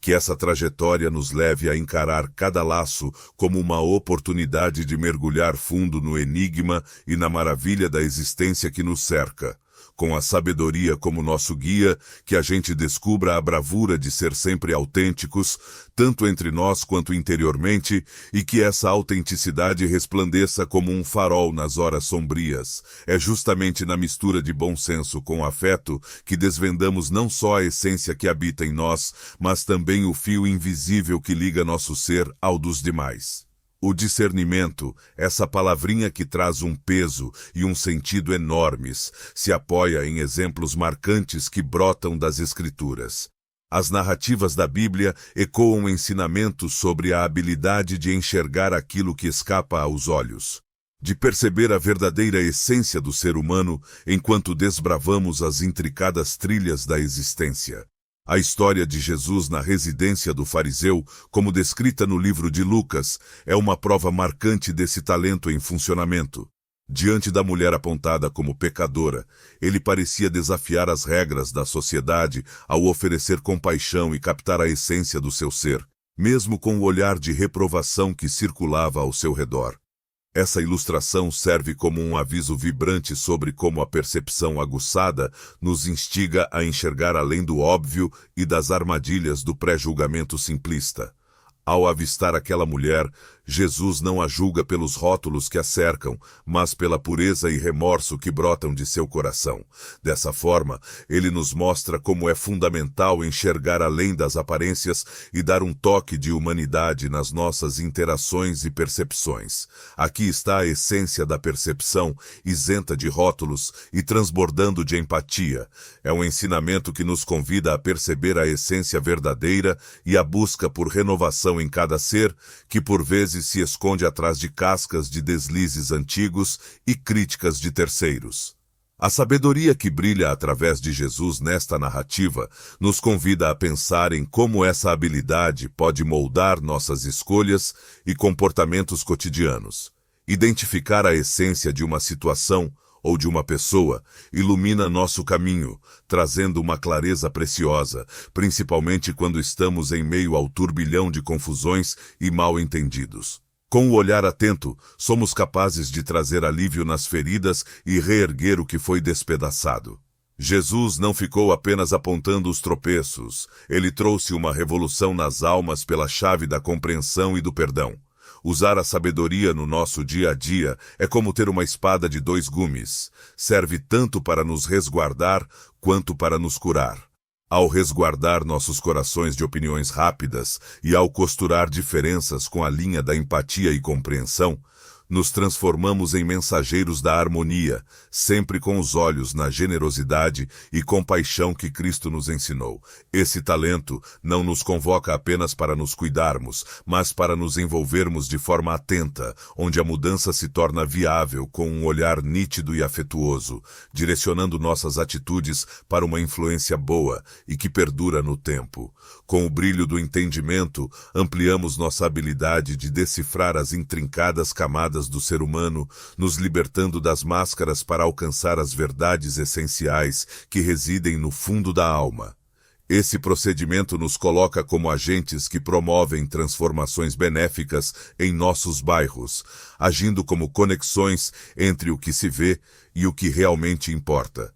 Speaker 1: Que essa trajetória nos leve a encarar cada laço como uma oportunidade de mergulhar fundo no enigma e na maravilha da existência que nos cerca. com a sabedoria como nosso guia, que a gente descubra a bravura de ser sempre autênticos, tanto entre nós quanto interiormente, e que essa autenticidade resplandeça como um farol nas horas sombrias. É justamente na mistura de bom senso com afeto que desvendamos não só a essência que habita em nós, mas também o fio invisível que liga nosso ser ao dos demais. O discernimento, essa palavrinha que traz um peso e um sentido enormes, se apoia em exemplos marcantes que brotam das Escrituras. As narrativas da Bíblia ecoam ensinamentos sobre a habilidade de enxergar aquilo que escapa aos olhos, de perceber a verdadeira essência do ser humano enquanto desbravamos as intricadas trilhas da existência. A história de Jesus na residência do fariseu, como descrita no livro de Lucas, é uma prova marcante desse talento em funcionamento. Diante da mulher apontada como pecadora, ele parecia desafiar as regras da sociedade ao oferecer compaixão e captar a essência do seu ser, mesmo com o olhar de reprovação que circulava ao seu redor. Essa ilustração serve como um aviso vibrante sobre como a percepção aguçada nos instiga a enxergar além do óbvio e das armadilhas do pré-julgamento simplista. Ao avistar aquela mulher, Jesus não a julga pelos rótulos que a cercam, mas pela pureza e remorso que brotam de seu coração. Dessa forma, ele nos mostra como é fundamental enxergar além das aparências e dar um toque de humanidade nas nossas interações e percepções. Aqui está a essência da percepção, isenta de rótulos e transbordando de empatia. É um ensinamento que nos convida a perceber a essência verdadeira e a busca por renovação em cada ser, que por vezes se esconde atrás de cascas de deslizes antigos e críticas de terceiros. A sabedoria que brilha através de Jesus nesta narrativa nos convida a pensar em como essa habilidade pode moldar nossas escolhas e comportamentos cotidianos. Identificar a essência de uma situação ou de uma pessoa ilumina nosso caminho, trazendo uma clareza preciosa, principalmente quando estamos em meio ao turbilhão de confusões e mal-entendidos. Com o olhar atento, somos capazes de trazer alívio nas feridas e reerguer o que foi despedaçado. Jesus não ficou apenas apontando os tropeços, ele trouxe uma revolução nas almas pela chave da compreensão e do perdão. Usar a sabedoria no nosso dia a dia é como ter uma espada de dois gumes. Serve tanto para nos resguardar quanto para nos curar. Ao resguardar nossos corações de opiniões rápidas e ao costurar diferenças com a linha da empatia e compreensão, nos transformamos em mensageiros da harmonia, sempre com os olhos na generosidade e compaixão que Cristo nos ensinou. Esse talento não nos convoca apenas para nos cuidarmos, mas para nos envolvermos de forma atenta, onde a mudança se torna viável com um olhar nítido e afetuoso, direcionando nossas atitudes para uma influência boa e que perdura no tempo. Com o brilho do entendimento, ampliamos nossa habilidade de decifrar as intrincadas camadas do ser humano, nos libertando das máscaras para alcançar as verdades essenciais que residem no fundo da alma. Esse procedimento nos coloca como agentes que promovem transformações benéficas em nossos bairros, agindo como conexões entre o que se vê e o que realmente importa.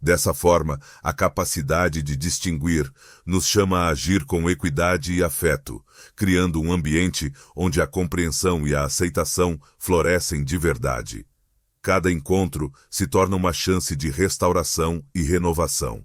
Speaker 1: Dessa forma, a capacidade de distinguir nos chama a agir com equidade e afeto, criando um ambiente onde a compreensão e a aceitação florescem de verdade. Cada encontro se torna uma chance de restauração e renovação.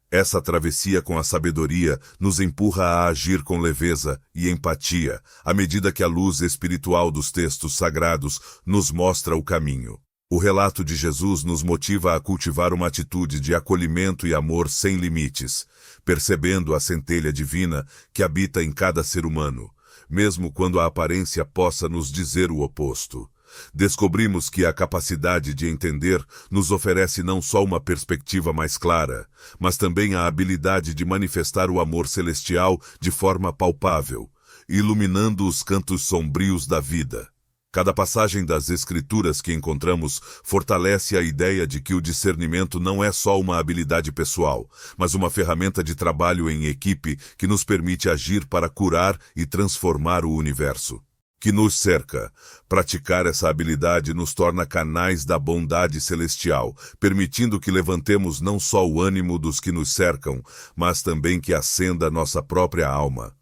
Speaker 1: Essa travessia com a sabedoria nos empurra a agir com leveza e empatia, à medida que a luz espiritual dos textos sagrados nos mostra o caminho. O relato de Jesus nos motiva a cultivar uma atitude de acolhimento e amor sem limites, percebendo a centelha divina que habita em cada ser humano, mesmo quando a aparência possa nos dizer o oposto. Descobrimos que a capacidade de entender nos oferece não só uma perspectiva mais clara, mas também a habilidade de manifestar o amor celestial de forma palpável, iluminando os cantos sombrios da vida. Cada passagem das Escrituras que encontramos fortalece a ideia de que o discernimento não é só uma habilidade pessoal, mas uma ferramenta de trabalho em equipe que nos permite agir para curar e transformar o universo. que nos cerca. Praticar essa habilidade nos torna canais da bondade celestial, permitindo que levantemos não só o ânimo dos que nos cercam, mas também que acenda nossa própria alma.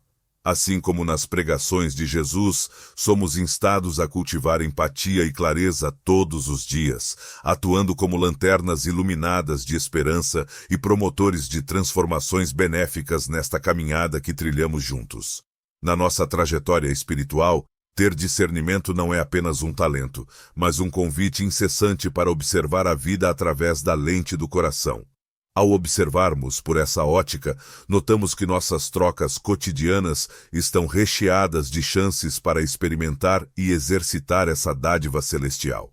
Speaker 1: Assim como nas pregações de Jesus, somos instados a cultivar empatia e clareza todos os dias, atuando como lanternas iluminadas de esperança e promotores de transformações benéficas nesta caminhada que trilhamos juntos. Na nossa trajetória espiritual, ter discernimento não é apenas um talento, mas um convite incessante para observar a vida através da lente do coração. Ao observarmos por essa ótica, notamos que nossas trocas cotidianas estão recheadas de chances para experimentar e exercitar essa dádiva celestial.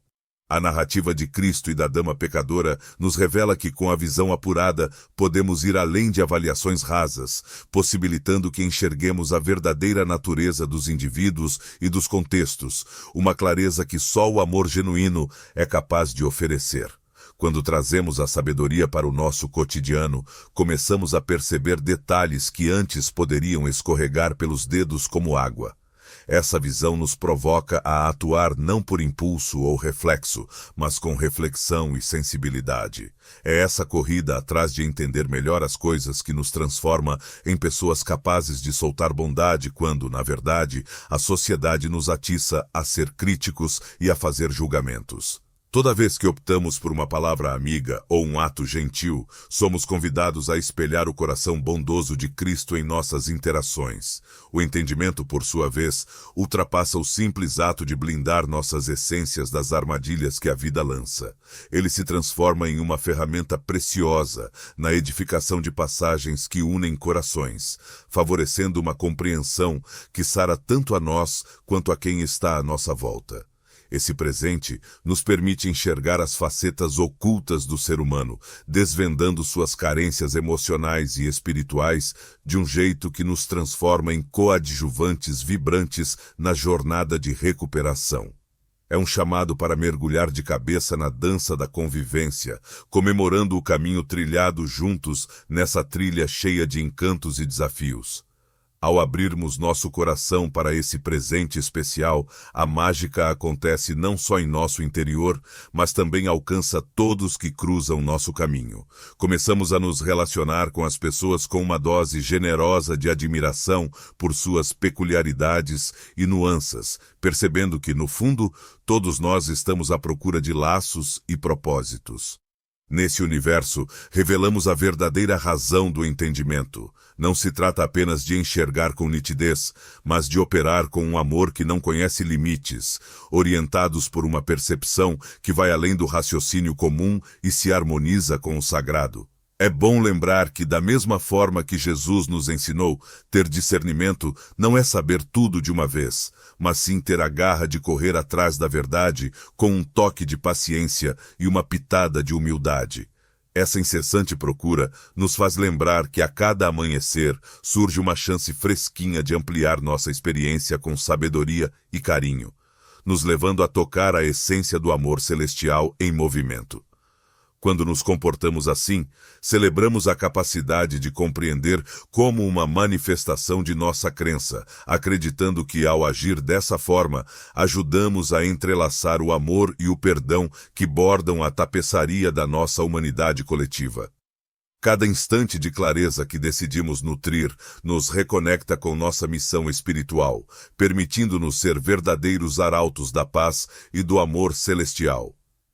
Speaker 1: A narrativa de Cristo e da dama pecadora nos revela que, com a visão apurada, podemos ir além de avaliações rasas, possibilitando que enxerguemos a verdadeira natureza dos indivíduos e dos contextos, uma clareza que só o amor genuíno é capaz de oferecer. Quando trazemos a sabedoria para o nosso cotidiano, começamos a perceber detalhes que antes poderiam escorregar pelos dedos como água. Essa visão nos provoca a atuar não por impulso ou reflexo, mas com reflexão e sensibilidade. É essa corrida atrás de entender melhor as coisas que nos transforma em pessoas capazes de soltar bondade quando, na verdade, a sociedade nos atiça a ser críticos e a fazer julgamentos. Toda vez que optamos por uma palavra amiga ou um ato gentil, somos convidados a espelhar o coração bondoso de Cristo em nossas interações. O entendimento, por sua vez, ultrapassa o simples ato de blindar nossas essências das armadilhas que a vida lança. Ele se transforma em uma ferramenta preciosa na edificação de passagens que unem corações, favorecendo uma compreensão que sara tanto a nós quanto a quem está à nossa volta. Esse presente nos permite enxergar as facetas ocultas do ser humano, desvendando suas carências emocionais e espirituais de um jeito que nos transforma em coadjuvantes vibrantes na jornada de recuperação. É um chamado para mergulhar de cabeça na dança da convivência, comemorando o caminho trilhado juntos nessa trilha cheia de encantos e desafios. Ao abrirmos nosso coração para esse presente especial, a mágica acontece não só em nosso interior, mas também alcança todos que cruzam nosso caminho. Começamos a nos relacionar com as pessoas com uma dose generosa de admiração por suas peculiaridades e nuances, percebendo que, no fundo, todos nós estamos à procura de laços e propósitos. Nesse universo, revelamos a verdadeira razão do entendimento. Não se trata apenas de enxergar com nitidez, mas de operar com um amor que não conhece limites, orientados por uma percepção que vai além do raciocínio comum e se harmoniza com o sagrado. É bom lembrar que, da mesma forma que Jesus nos ensinou, ter discernimento não é saber tudo de uma vez, mas sim ter a garra de correr atrás da verdade com um toque de paciência e uma pitada de humildade. Essa incessante procura nos faz lembrar que a cada amanhecer surge uma chance fresquinha de ampliar nossa experiência com sabedoria e carinho, nos levando a tocar a essência do amor celestial em movimento. Quando nos comportamos assim, celebramos a capacidade de compreender como uma manifestação de nossa crença, acreditando que, ao agir dessa forma, ajudamos a entrelaçar o amor e o perdão que bordam a tapeçaria da nossa humanidade coletiva. Cada instante de clareza que decidimos nutrir nos reconecta com nossa missão espiritual, permitindo-nos ser verdadeiros arautos da paz e do amor celestial.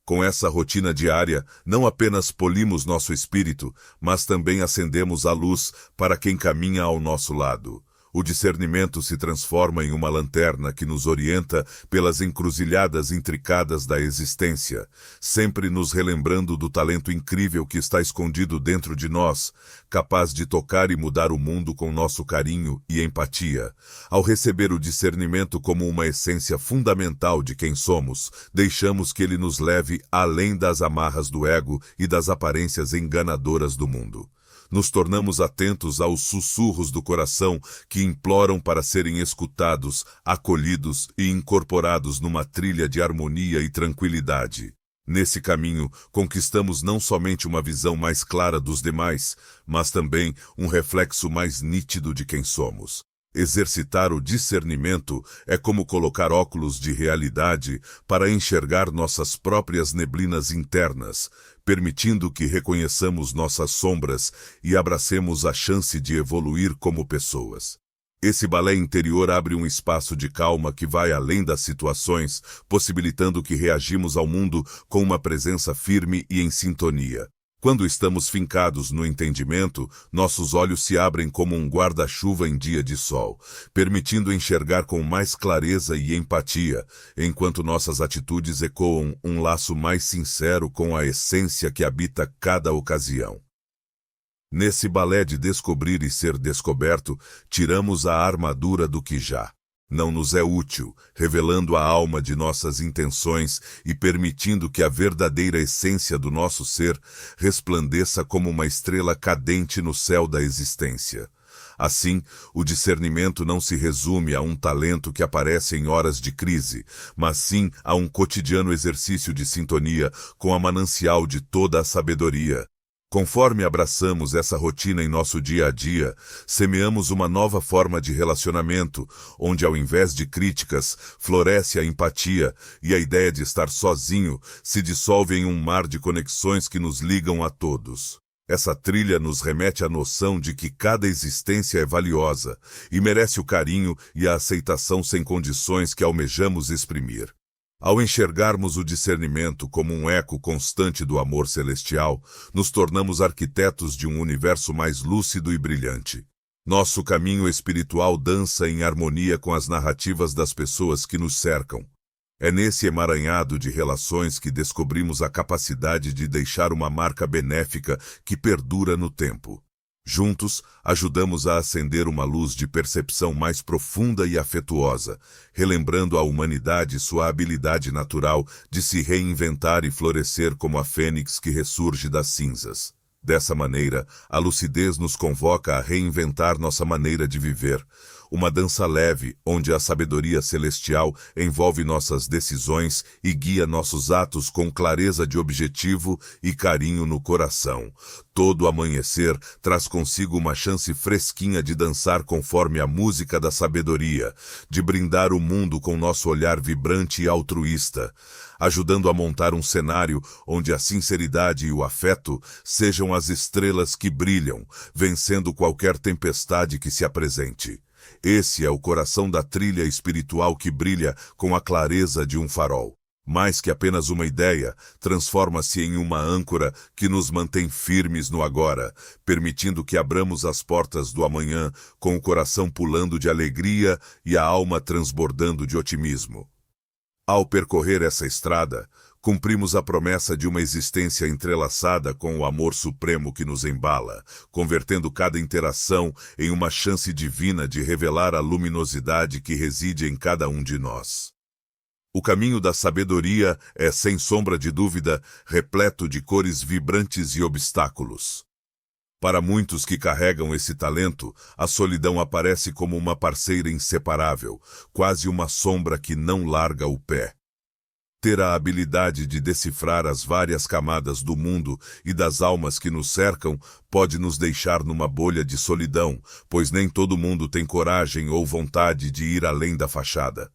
Speaker 1: Com essa rotina diária, não apenas polimos nosso espírito, mas também acendemos a luz para quem caminha ao nosso lado. O discernimento se transforma em uma lanterna que nos orienta pelas encruzilhadas intricadas da existência, sempre nos relembrando do talento incrível que está escondido dentro de nós, capaz de tocar e mudar o mundo com nosso carinho e empatia. Ao receber o discernimento como uma essência fundamental de quem somos, deixamos que ele nos leve além das amarras do ego e das aparências enganadoras do mundo. Nos tornamos atentos aos sussurros do coração que imploram para serem escutados, acolhidos e incorporados numa trilha de harmonia e tranquilidade. Nesse caminho, conquistamos não somente uma visão mais clara dos demais, mas também um reflexo mais nítido de quem somos. Exercitar o discernimento é como colocar óculos de realidade para enxergar nossas próprias neblinas internas, permitindo que reconheçamos nossas sombras e abracemos a chance de evoluir como pessoas. Esse balé interior abre um espaço de calma que vai além das situações, possibilitando que reagimos ao mundo com uma presença firme e em sintonia. Quando estamos fincados no entendimento, nossos olhos se abrem como um guarda-chuva em dia de sol, permitindo enxergar com mais clareza e empatia, enquanto nossas atitudes ecoam um laço mais sincero com a essência que habita cada ocasião. Nesse balé de descobrir e ser descoberto, tiramos a armadura do que já não nos é útil, revelando a alma de nossas intenções e permitindo que a verdadeira essência do nosso ser resplandeça como uma estrela cadente no céu da existência. Assim, o discernimento não se resume a um talento que aparece em horas de crise, mas sim a um cotidiano exercício de sintonia com a manancial de toda a sabedoria. Conforme abraçamos essa rotina em nosso dia a dia, semeamos uma nova forma de relacionamento, onde ao invés de críticas, floresce a empatia e a ideia de estar sozinho se dissolve em um mar de conexões que nos ligam a todos. Essa trilha nos remete à noção de que cada existência é valiosa e merece o carinho e a aceitação sem condições que almejamos exprimir. Ao enxergarmos o discernimento como um eco constante do amor celestial, nos tornamos arquitetos de um universo mais lúcido e brilhante. Nosso caminho espiritual dança em harmonia com as narrativas das pessoas que nos cercam. É nesse emaranhado de relações que descobrimos a capacidade de deixar uma marca benéfica que perdura no tempo. Juntos, ajudamos a acender uma luz de percepção mais profunda e afetuosa, relembrando à humanidade sua habilidade natural de se reinventar e florescer como a fênix que ressurge das cinzas. Dessa maneira, a lucidez nos convoca a reinventar nossa maneira de viver, uma dança leve, onde a sabedoria celestial envolve nossas decisões e guia nossos atos com clareza de objetivo e carinho no coração. Todo amanhecer traz consigo uma chance fresquinha de dançar conforme a música da sabedoria, de brindar o mundo com nosso olhar vibrante e altruísta, ajudando a montar um cenário onde a sinceridade e o afeto sejam as estrelas que brilham, vencendo qualquer tempestade que se apresente. Esse é o coração da trilha espiritual que brilha com a clareza de um farol. Mais que apenas uma ideia, transforma-se em uma âncora que nos mantém firmes no agora, permitindo que abramos as portas do amanhã com o coração pulando de alegria e a alma transbordando de otimismo. Ao percorrer essa estrada, cumprimos a promessa de uma existência entrelaçada com o amor supremo que nos embala, convertendo cada interação em uma chance divina de revelar a luminosidade que reside em cada um de nós. O caminho da sabedoria é, sem sombra de dúvida, repleto de cores vibrantes e obstáculos. Para muitos que carregam esse talento, a solidão aparece como uma parceira inseparável, quase uma sombra que não larga o pé. Ter a habilidade de decifrar as várias camadas do mundo e das almas que nos cercam pode nos deixar numa bolha de solidão, pois nem todo mundo tem coragem ou vontade de ir além da fachada.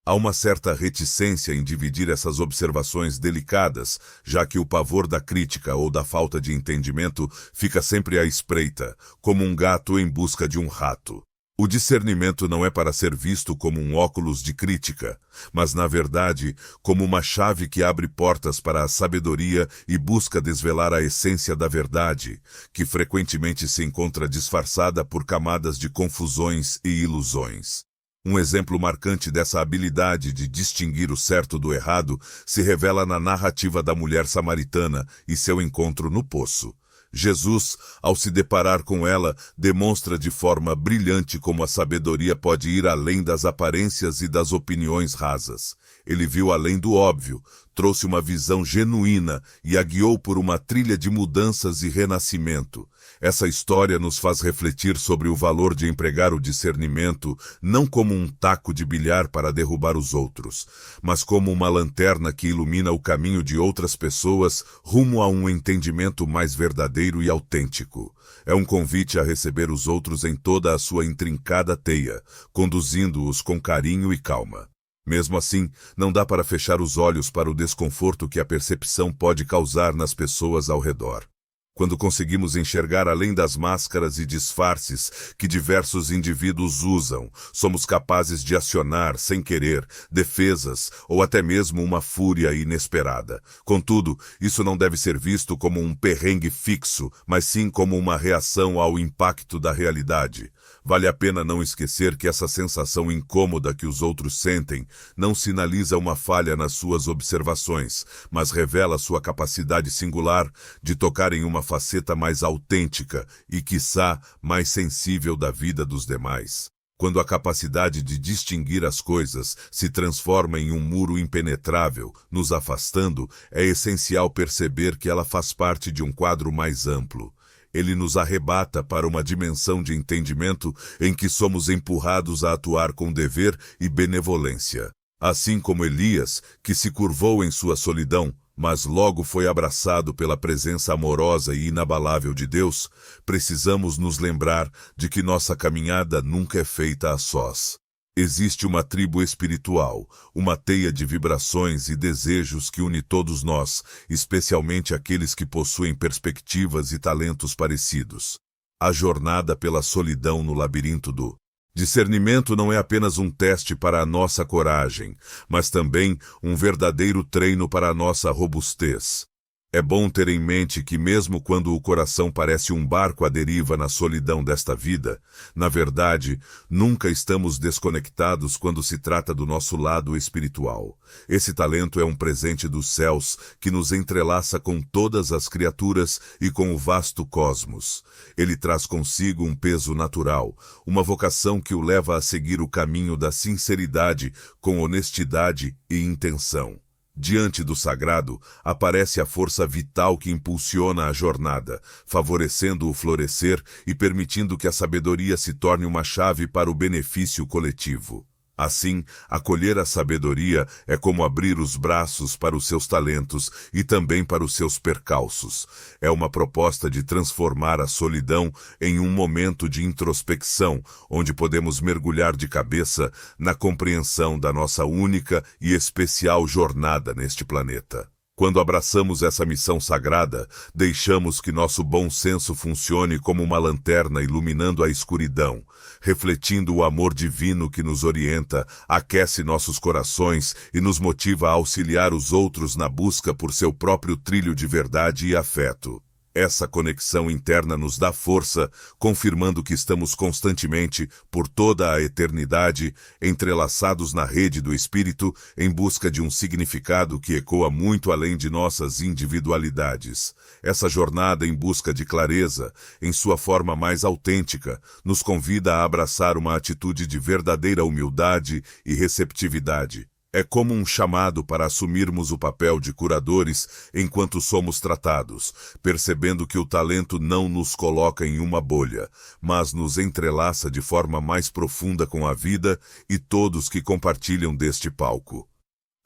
Speaker 1: Há uma certa reticência em dividir essas observações delicadas, já que o pavor da crítica ou da falta de entendimento fica sempre à espreita, como um gato em busca de um rato. O discernimento não é para ser visto como um óculos de crítica, mas, na verdade, como uma chave que abre portas para a sabedoria e busca desvelar a essência da verdade, que frequentemente se encontra disfarçada por camadas de confusões e ilusões. Um exemplo marcante dessa habilidade de distinguir o certo do errado se revela na narrativa da mulher samaritana e seu encontro no poço. Jesus, ao se deparar com ela, demonstra de forma brilhante como a sabedoria pode ir além das aparências e das opiniões rasas. Ele viu além do óbvio, trouxe uma visão genuína e a guiou por uma trilha de mudanças e renascimento. Essa história nos faz refletir sobre o valor de empregar o discernimento não como um taco de bilhar para derrubar os outros, mas como uma lanterna que ilumina o caminho de outras pessoas rumo a um entendimento mais verdadeiro e autêntico. É um convite a receber os outros em toda a sua intrincada teia, conduzindo-os com carinho e calma. Mesmo assim, não dá para fechar os olhos para o desconforto que a percepção pode causar nas pessoas ao redor. Quando conseguimos enxergar além das máscaras e disfarces que diversos indivíduos usam, somos capazes de acionar, sem querer, defesas ou até mesmo uma fúria inesperada. Contudo, isso não deve ser visto como um perrengue fixo, mas sim como uma reação ao impacto da realidade. Vale a pena não esquecer que essa sensação incômoda que os outros sentem não sinaliza uma falha nas suas observações, mas revela sua capacidade singular de tocar em uma faceta mais autêntica e, quiçá, mais sensível da vida dos demais. Quando a capacidade de distinguir as coisas se transforma em um muro impenetrável, nos afastando, é essencial perceber que ela faz parte de um quadro mais amplo. Ele nos arrebata para uma dimensão de entendimento em que somos empurrados a atuar com dever e benevolência. Assim como Elias, que se curvou em sua solidão, mas logo foi abraçado pela presença amorosa e inabalável de Deus, precisamos nos lembrar de que nossa caminhada nunca é feita a sós. Existe uma tribo espiritual, uma teia de vibrações e desejos que une todos nós, especialmente aqueles que possuem perspectivas e talentos parecidos. A jornada pela solidão no labirinto do discernimento não é apenas um teste para a nossa coragem, mas também um verdadeiro treino para a nossa robustez. É bom ter em mente que mesmo quando o coração parece um barco à deriva na solidão desta vida, na verdade, nunca estamos desconectados quando se trata do nosso lado espiritual. Esse talento é um presente dos céus que nos entrelaça com todas as criaturas e com o vasto cosmos. Ele traz consigo um peso natural, uma vocação que o leva a seguir o caminho da sinceridade com honestidade e intenção. Diante do sagrado, aparece a força vital que impulsiona a jornada, favorecendo o florescer e permitindo que a sabedoria se torne uma chave para o benefício coletivo. Assim, acolher a sabedoria é como abrir os braços para os seus talentos e também para os seus percalços. É uma proposta de transformar a solidão em um momento de introspecção, onde podemos mergulhar de cabeça na compreensão da nossa única e especial jornada neste planeta. Quando abraçamos essa missão sagrada, deixamos que nosso bom senso funcione como uma lanterna iluminando a escuridão, refletindo o amor divino que nos orienta, aquece nossos corações e nos motiva a auxiliar os outros na busca por seu próprio trilho de verdade e afeto. Essa conexão interna nos dá força, confirmando que estamos constantemente, por toda a eternidade, entrelaçados na rede do Espírito em busca de um significado que ecoa muito além de nossas individualidades. Essa jornada em busca de clareza, em sua forma mais autêntica, nos convida a abraçar uma atitude de verdadeira humildade e receptividade. É como um chamado para assumirmos o papel de curadores enquanto somos tratados, percebendo que o talento não nos coloca em uma bolha, mas nos entrelaça de forma mais profunda com a vida e todos que compartilham deste palco.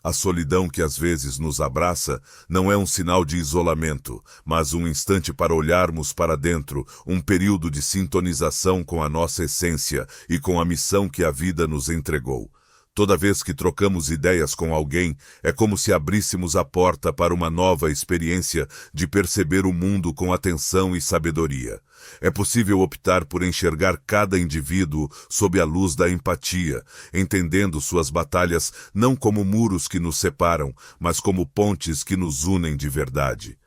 Speaker 1: A solidão que às vezes nos abraça não é um sinal de isolamento, mas um instante para olharmos para dentro, um período de sintonização com a nossa essência e com a missão que a vida nos entregou. Toda vez que trocamos ideias com alguém, é como se abríssemos a porta para uma nova experiência de perceber o mundo com atenção e sabedoria. É possível optar por enxergar cada indivíduo sob a luz da empatia, entendendo suas batalhas não como muros que nos separam, mas como pontes que nos unem de verdade.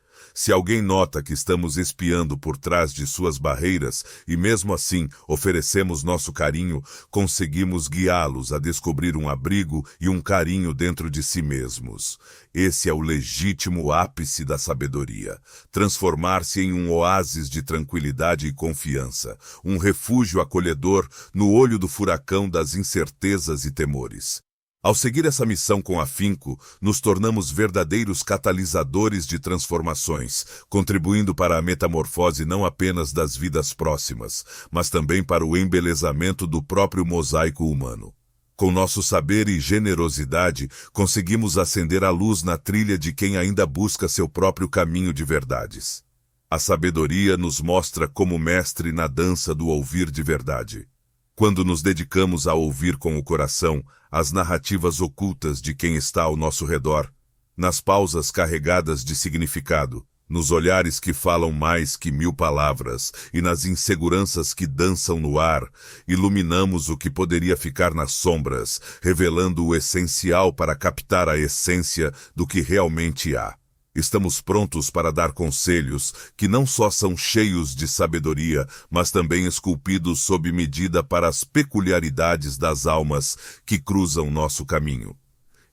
Speaker 1: Se alguém nota que estamos espiando por trás de suas barreiras e mesmo assim oferecemos nosso carinho, conseguimos guiá-los a descobrir um abrigo e um carinho dentro de si mesmos. Esse é o legítimo ápice da sabedoria, transformar-se em um oásis de tranquilidade e confiança, um refúgio acolhedor no olho do furacão das incertezas e temores. Ao seguir essa missão com afinco, nos tornamos verdadeiros catalisadores de transformações, contribuindo para a metamorfose não apenas das vidas próximas, mas também para o embelezamento do próprio mosaico humano. Com nosso saber e generosidade, conseguimos acender a luz na trilha de quem ainda busca seu próprio caminho de verdades. A sabedoria nos mostra como mestre na dança do ouvir de verdade. Quando nos dedicamos a ouvir com o coração as narrativas ocultas de quem está ao nosso redor, nas pausas carregadas de significado, nos olhares que falam mais que 1000 palavras e nas inseguranças que dançam no ar, iluminamos o que poderia ficar nas sombras, revelando o essencial para captar a essência do que realmente há. Estamos prontos para dar conselhos que não só são cheios de sabedoria, mas também esculpidos sob medida para as peculiaridades das almas que cruzam nosso caminho.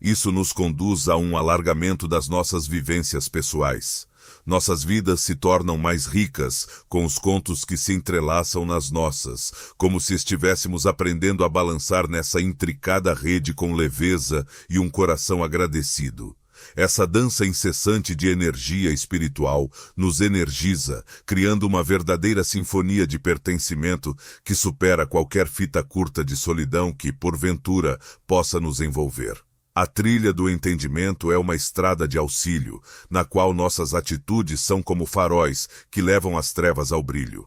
Speaker 1: Isso nos conduz a um alargamento das nossas vivências pessoais. Nossas vidas se tornam mais ricas com os contos que se entrelaçam nas nossas, como se estivéssemos aprendendo a balançar nessa intricada rede com leveza e um coração agradecido. Essa dança incessante de energia espiritual nos energiza, criando uma verdadeira sinfonia de pertencimento que supera qualquer fita curta de solidão que, porventura, possa nos envolver. A trilha do entendimento é uma estrada de auxílio, na qual nossas atitudes são como faróis que levam as trevas ao brilho.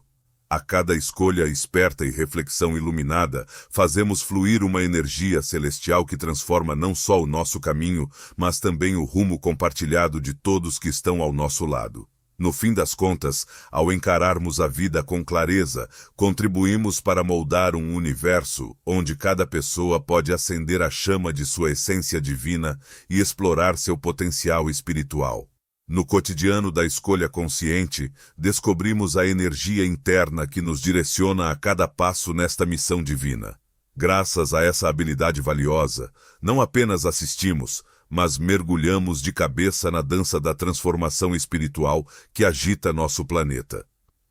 Speaker 1: A cada escolha esperta e reflexão iluminada, fazemos fluir uma energia celestial que transforma não só o nosso caminho, mas também o rumo compartilhado de todos que estão ao nosso lado. No fim das contas, ao encararmos a vida com clareza, contribuímos para moldar um universo onde cada pessoa pode acender a chama de sua essência divina e explorar seu potencial espiritual. No cotidiano da escolha consciente, descobrimos a energia interna que nos direciona a cada passo nesta missão divina. Graças a essa habilidade valiosa, não apenas assistimos, mas mergulhamos de cabeça na dança da transformação espiritual que agita nosso planeta.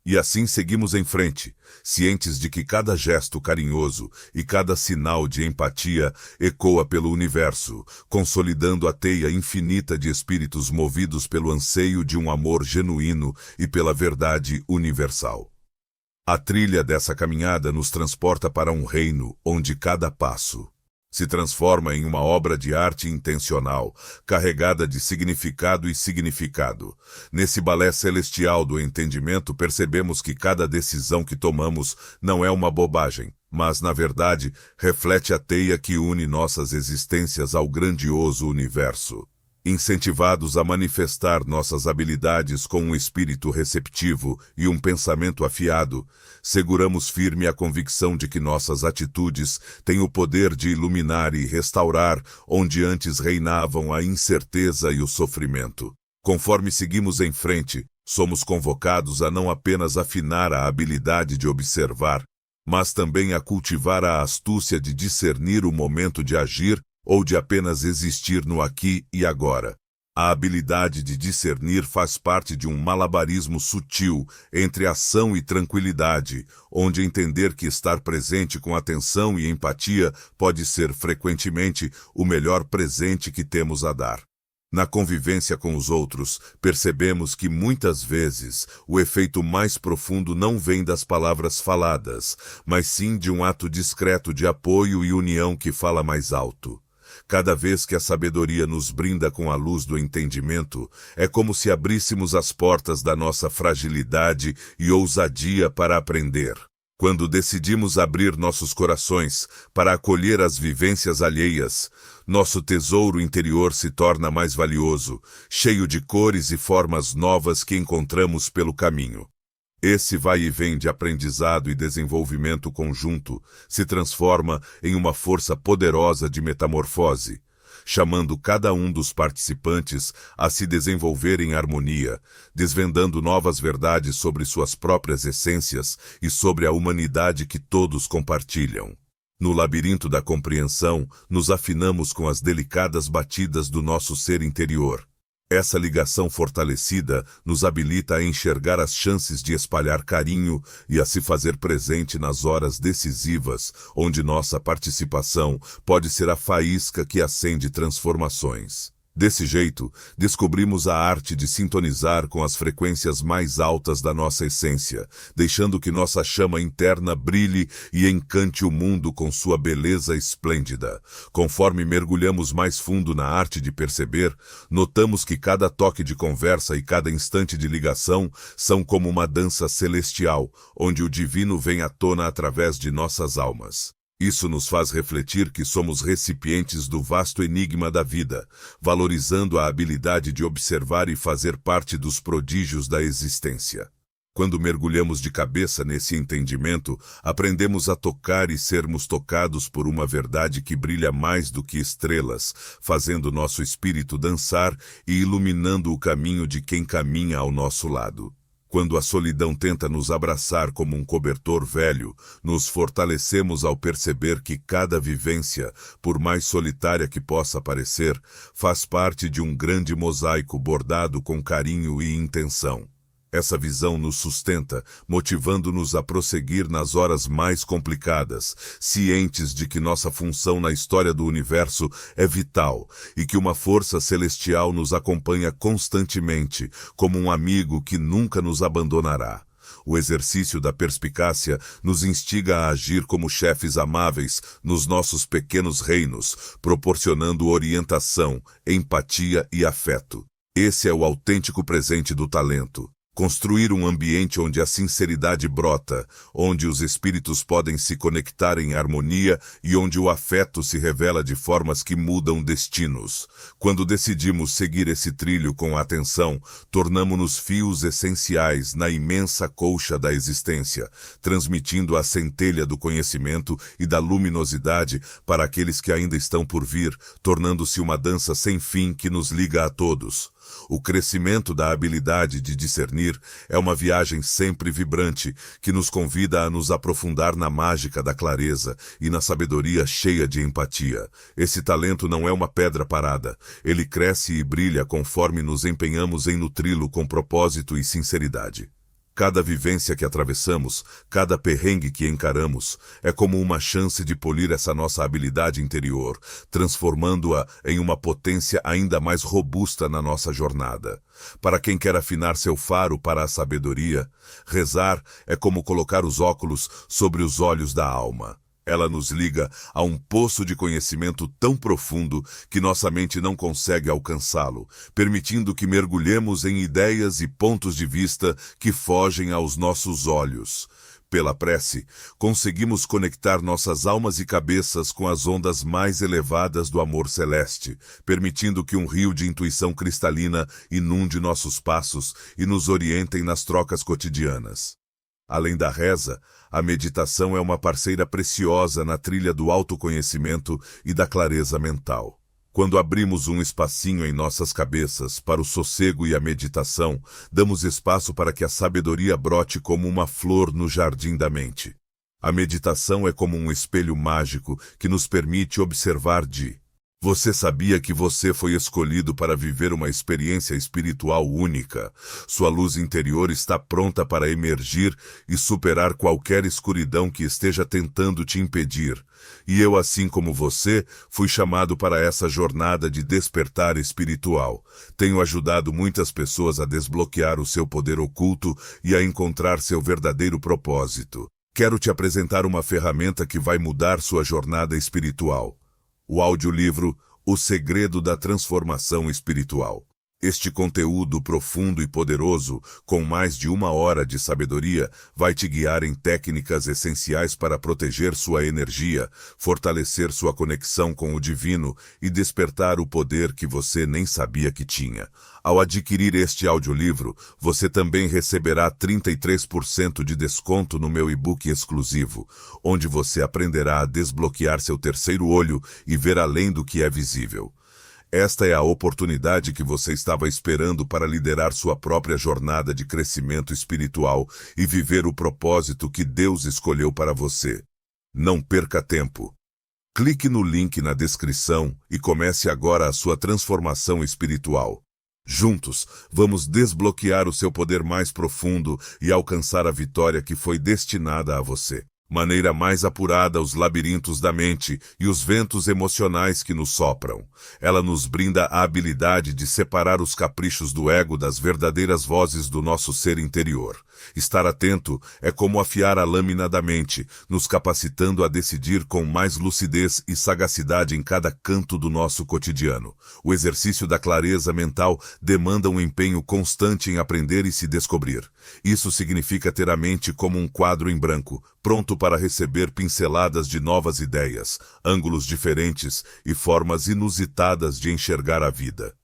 Speaker 1: E assim seguimos em frente, cientes de que cada gesto carinhoso e cada sinal de empatia ecoa pelo universo, consolidando a teia infinita de espíritos movidos pelo anseio de um amor genuíno e pela verdade universal. A trilha dessa caminhada nos transporta para um reino onde cada passo se transforma em uma obra de arte intencional, carregada de significado e significado. Nesse balé celestial do entendimento, percebemos que cada decisão que tomamos não é uma bobagem, mas, na verdade, reflete a teia que une nossas existências ao grandioso universo. Incentivados a manifestar nossas habilidades com um espírito receptivo e um pensamento afiado, seguramos firme a convicção de que nossas atitudes têm o poder de iluminar e restaurar onde antes reinavam a incerteza e o sofrimento. Conforme seguimos em frente, somos convocados a não apenas afinar a habilidade de observar, mas também a cultivar a astúcia de discernir o momento de agir ou de apenas existir no aqui e agora. A habilidade de discernir faz parte de um malabarismo sutil entre ação e tranquilidade, onde entender que estar presente com atenção e empatia pode ser frequentemente o melhor presente que temos a dar. Na convivência com os outros, percebemos que muitas vezes o efeito mais profundo não vem das palavras faladas, mas sim de um ato discreto de apoio e união que fala mais alto. Cada vez que a sabedoria nos brinda com a luz do entendimento, é como se abríssemos as portas da nossa fragilidade e ousadia para aprender. Quando decidimos abrir nossos corações para acolher as vivências alheias, nosso tesouro interior se torna mais valioso, cheio de cores e formas novas que encontramos pelo caminho. Esse vai e vem de aprendizado e desenvolvimento conjunto se transforma em uma força poderosa de metamorfose, chamando cada um dos participantes a se desenvolver em harmonia, desvendando novas verdades sobre suas próprias essências e sobre a humanidade que todos compartilham. No labirinto da compreensão, nos afinamos com as delicadas batidas do nosso ser interior. Essa ligação fortalecida nos habilita a enxergar as chances de espalhar carinho e a se fazer presente nas horas decisivas, onde nossa participação pode ser a faísca que acende transformações. Desse jeito, descobrimos a arte de sintonizar com as frequências mais altas da nossa essência, deixando que nossa chama interna brilhe e encante o mundo com sua beleza esplêndida. Conforme mergulhamos mais fundo na arte de perceber, notamos que cada toque de conversa e cada instante de ligação são como uma dança celestial, onde o divino vem à tona através de nossas almas. Isso nos faz refletir que somos recipientes do vasto enigma da vida, valorizando a habilidade de observar e fazer parte dos prodígios da existência. Quando mergulhamos de cabeça nesse entendimento, aprendemos a tocar e sermos tocados por uma verdade que brilha mais do que estrelas, fazendo nosso espírito dançar e iluminando o caminho de quem caminha ao nosso lado. Quando a solidão tenta nos abraçar como um cobertor velho, nos fortalecemos ao perceber que cada vivência, por mais solitária que possa parecer, faz parte de um grande mosaico bordado com carinho e intenção. Essa visão nos sustenta, motivando-nos a prosseguir nas horas mais complicadas, cientes de que nossa função na história do universo é vital e que uma força celestial nos acompanha constantemente, como um amigo que nunca nos abandonará. O exercício da perspicácia nos instiga a agir como chefes amáveis nos nossos pequenos reinos, proporcionando orientação, empatia e afeto. Esse é o autêntico presente do talento. Construir um ambiente onde a sinceridade brota, onde os espíritos podem se conectar em harmonia e onde o afeto se revela de formas que mudam destinos. Quando decidimos seguir esse trilho com atenção, tornamo-nos fios essenciais na imensa colcha da existência, transmitindo a centelha do conhecimento e da luminosidade para aqueles que ainda estão por vir, tornando-se uma dança sem fim que nos liga a todos. O crescimento da habilidade de discernir é uma viagem sempre vibrante que nos convida a nos aprofundar na mágica da clareza e na sabedoria cheia de empatia. Esse talento não é uma pedra parada, ele cresce e brilha conforme nos empenhamos em nutri-lo com propósito e sinceridade. Cada vivência que atravessamos, cada perrengue que encaramos, é como uma chance de polir essa nossa habilidade interior, transformando-a em uma potência ainda mais robusta na nossa jornada. Para quem quer afinar seu faro para a sabedoria, rezar é como colocar os óculos sobre os olhos da alma. Ela nos liga a um poço de conhecimento tão profundo que nossa mente não consegue alcançá-lo, permitindo que mergulhemos em ideias e pontos de vista que fogem aos nossos olhos. Pela prece, conseguimos conectar nossas almas e cabeças com as ondas mais elevadas do amor celeste, permitindo que um rio de intuição cristalina inunde nossos passos e nos orientem nas trocas cotidianas. Além da reza, a meditação é uma parceira preciosa na trilha do autoconhecimento e da clareza mental. Quando abrimos um espacinho em nossas cabeças para o sossego e a meditação, damos espaço para que a sabedoria brote como uma flor no jardim da mente. A meditação é como um espelho mágico que nos permite observar Você sabia que você foi escolhido para viver uma experiência espiritual única? Sua luz interior está pronta para emergir e superar qualquer escuridão que esteja tentando te impedir. E eu, assim como você, fui chamado para essa jornada de despertar espiritual. Tenho ajudado muitas pessoas a desbloquear o seu poder oculto e a encontrar seu verdadeiro propósito. Quero te apresentar uma ferramenta que vai mudar sua jornada espiritual. O audiolivro O Segredo da Transformação Espiritual. Este conteúdo profundo e poderoso, com mais de 1 hora de sabedoria, vai te guiar em técnicas essenciais para proteger sua energia, fortalecer sua conexão com o divino e despertar o poder que você nem sabia que tinha. Ao adquirir este audiolivro, você também receberá 33% de desconto no meu e-book exclusivo, onde você aprenderá a desbloquear seu terceiro olho e ver além do que é visível. Esta é a oportunidade que você estava esperando para liderar sua própria jornada de crescimento espiritual e viver o propósito que Deus escolheu para você. Não perca tempo. Clique no link na descrição e comece agora a sua transformação espiritual. Juntos, vamos desbloquear o seu poder mais profundo e alcançar a vitória que foi destinada a você. Maneira mais apurada os labirintos da mente e os ventos emocionais que nos sopram. Ela nos brinda a habilidade de separar os caprichos do ego das verdadeiras vozes do nosso ser interior. Estar atento é como afiar a lâmina da mente, nos capacitando a decidir com mais lucidez e sagacidade em cada canto do nosso cotidiano. O exercício da clareza mental demanda um empenho constante em aprender e se descobrir. Isso significa ter a mente como um quadro em branco, pronto para receber pinceladas de novas ideias, ângulos diferentes e formas inusitadas de enxergar a vida.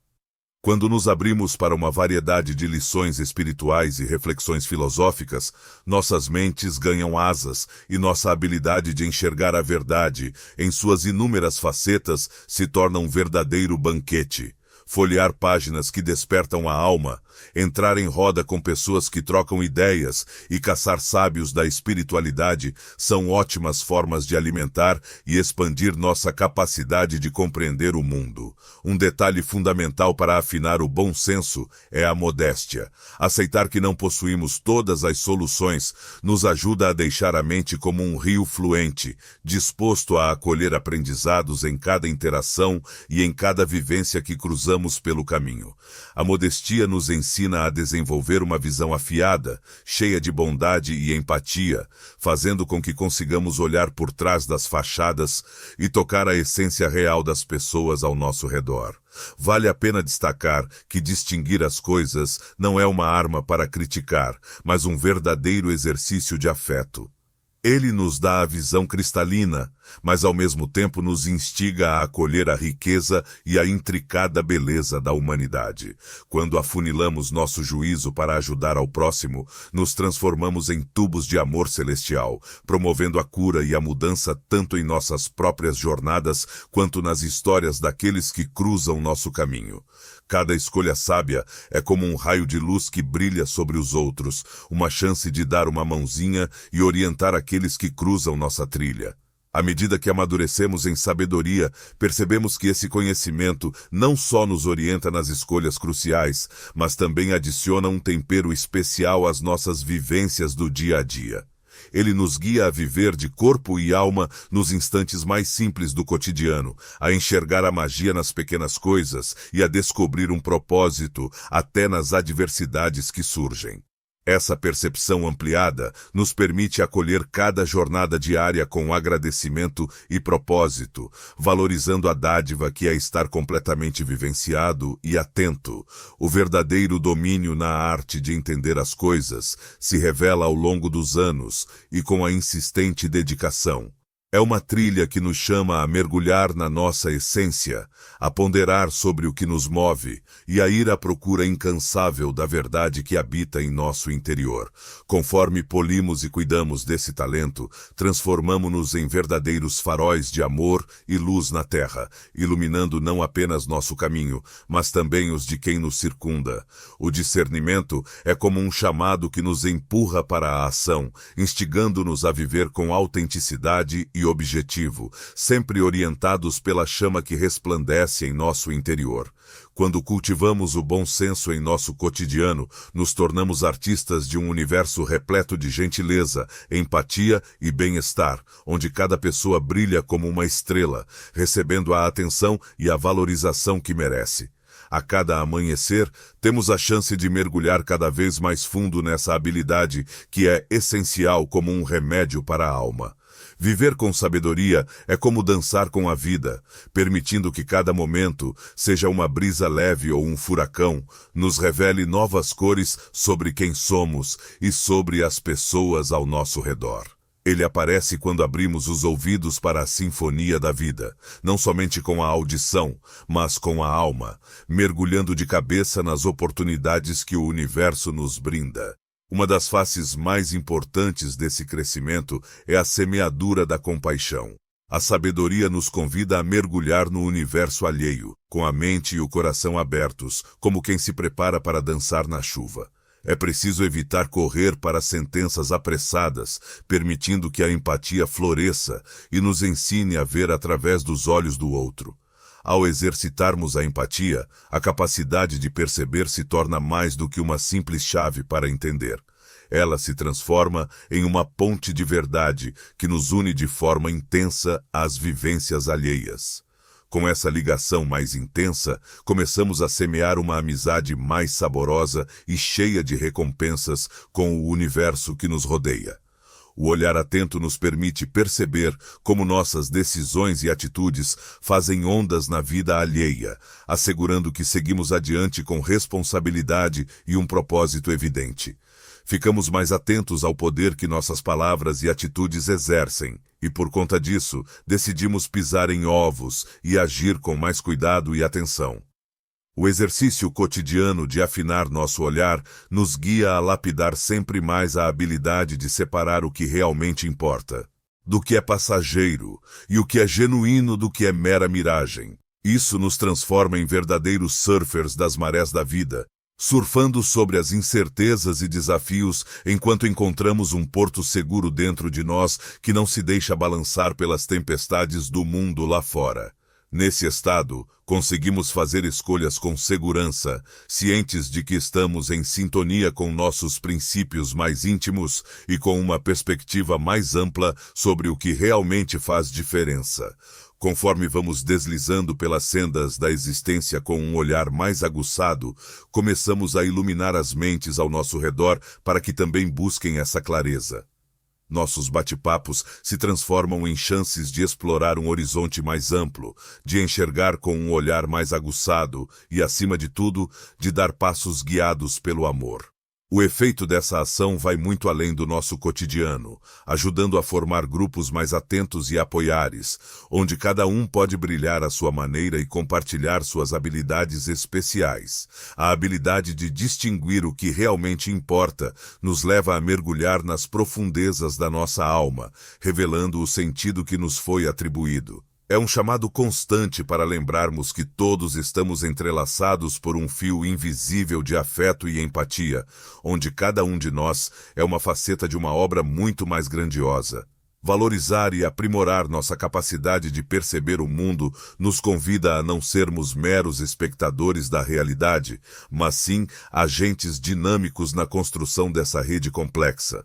Speaker 1: Quando nos abrimos para uma variedade de lições espirituais e reflexões filosóficas, nossas mentes ganham asas e nossa habilidade de enxergar a verdade em suas inúmeras facetas se torna um verdadeiro banquete. Folhear páginas que despertam a alma, entrar em roda com pessoas que trocam ideias e caçar sábios da espiritualidade são ótimas formas de alimentar e expandir nossa capacidade de compreender o mundo. Um detalhe fundamental para afinar o bom senso é a modéstia. Aceitar que não possuímos todas as soluções nos ajuda a deixar a mente como um rio fluente, disposto a acolher aprendizados em cada interação e em cada vivência que cruzamos pelo caminho. A modestia nos ensina a desenvolver uma visão afiada, cheia de bondade e empatia, fazendo com que consigamos olhar por trás das fachadas e tocar a essência real das pessoas ao nosso redor. Vale a pena destacar que distinguir as coisas não é uma arma para criticar, mas um verdadeiro exercício de afeto. Ele nos dá a visão cristalina, mas ao mesmo tempo nos instiga a acolher a riqueza e a intricada beleza da humanidade. Quando afunilamos nosso juízo para ajudar ao próximo, nos transformamos em tubos de amor celestial, promovendo a cura e a mudança tanto em nossas próprias jornadas quanto nas histórias daqueles que cruzam nosso caminho. Cada escolha sábia é como um raio de luz que brilha sobre os outros, uma chance de dar uma mãozinha e orientar aqueles que cruzam nossa trilha. À medida que amadurecemos em sabedoria, percebemos que esse conhecimento não só nos orienta nas escolhas cruciais, mas também adiciona um tempero especial às nossas vivências do dia a dia. Ele nos guia a viver de corpo e alma nos instantes mais simples do cotidiano, a enxergar a magia nas pequenas coisas e a descobrir um propósito até nas adversidades que surgem. Essa percepção ampliada nos permite acolher cada jornada diária com agradecimento e propósito, valorizando a dádiva que é estar completamente vivenciado e atento. O verdadeiro domínio na arte de entender as coisas se revela ao longo dos anos e com a insistente dedicação. É uma trilha que nos chama a mergulhar na nossa essência, a ponderar sobre o que nos move e a ir à procura incansável da verdade que habita em nosso interior. Conforme polimos e cuidamos desse talento, transformamo-nos em verdadeiros faróis de amor e luz na terra, iluminando não apenas nosso caminho, mas também os de quem nos circunda. O discernimento é como um chamado que nos empurra para a ação, instigando-nos a viver com autenticidade e objetivo, sempre orientados pela chama que resplandece em nosso interior. Quando cultivamos o bom senso em nosso cotidiano, nos tornamos artistas de um universo repleto de gentileza, empatia e bem-estar, onde cada pessoa brilha como uma estrela, recebendo a atenção e a valorização que merece. A cada amanhecer, temos a chance de mergulhar cada vez mais fundo nessa habilidade que é essencial como um remédio para a alma. Viver com sabedoria é como dançar com a vida, permitindo que cada momento, seja uma brisa leve ou um furacão, nos revele novas cores sobre quem somos e sobre as pessoas ao nosso redor. Ele aparece quando abrimos os ouvidos para a sinfonia da vida, não somente com a audição, mas com a alma, mergulhando de cabeça nas oportunidades que o universo nos brinda. Uma das faces mais importantes desse crescimento é a semeadura da compaixão. A sabedoria nos convida a mergulhar no universo alheio, com a mente e o coração abertos, como quem se prepara para dançar na chuva. É preciso evitar correr para sentenças apressadas, permitindo que a empatia floresça e nos ensine a ver através dos olhos do outro. Ao exercitarmos a empatia, a capacidade de perceber se torna mais do que uma simples chave para entender. Ela se transforma em uma ponte de verdade que nos une de forma intensa às vivências alheias. Com essa ligação mais intensa, começamos a semear uma amizade mais saborosa e cheia de recompensas com o universo que nos rodeia. O olhar atento nos permite perceber como nossas decisões e atitudes fazem ondas na vida alheia, assegurando que seguimos adiante com responsabilidade e um propósito evidente. Ficamos mais atentos ao poder que nossas palavras e atitudes exercem, e por conta disso, decidimos pisar em ovos e agir com mais cuidado e atenção. O exercício cotidiano de afinar nosso olhar nos guia a lapidar sempre mais a habilidade de separar o que realmente importa, do que é passageiro, e o que é genuíno do que é mera miragem. Isso nos transforma em verdadeiros surfers das marés da vida, surfando sobre as incertezas e desafios enquanto encontramos um porto seguro dentro de nós que não se deixa balançar pelas tempestades do mundo lá fora. Nesse estado, conseguimos fazer escolhas com segurança, cientes de que estamos em sintonia com nossos princípios mais íntimos e com uma perspectiva mais ampla sobre o que realmente faz diferença. Conforme vamos deslizando pelas sendas da existência com um olhar mais aguçado, começamos a iluminar as mentes ao nosso redor para que também busquem essa clareza. Nossos bate-papos se transformam em chances de explorar um horizonte mais amplo, de enxergar com um olhar mais aguçado e, acima de tudo, de dar passos guiados pelo amor. O efeito dessa ação vai muito além do nosso cotidiano, ajudando a formar grupos mais atentos e apoiares, onde cada um pode brilhar à sua maneira e compartilhar suas habilidades especiais. A habilidade de distinguir o que realmente importa nos leva a mergulhar nas profundezas da nossa alma, revelando o sentido que nos foi atribuído. É um chamado constante para lembrarmos que todos estamos entrelaçados por um fio invisível de afeto e empatia, onde cada um de nós é uma faceta de uma obra muito mais grandiosa. Valorizar e aprimorar nossa capacidade de perceber o mundo nos convida a não sermos meros espectadores da realidade, mas sim agentes dinâmicos na construção dessa rede complexa.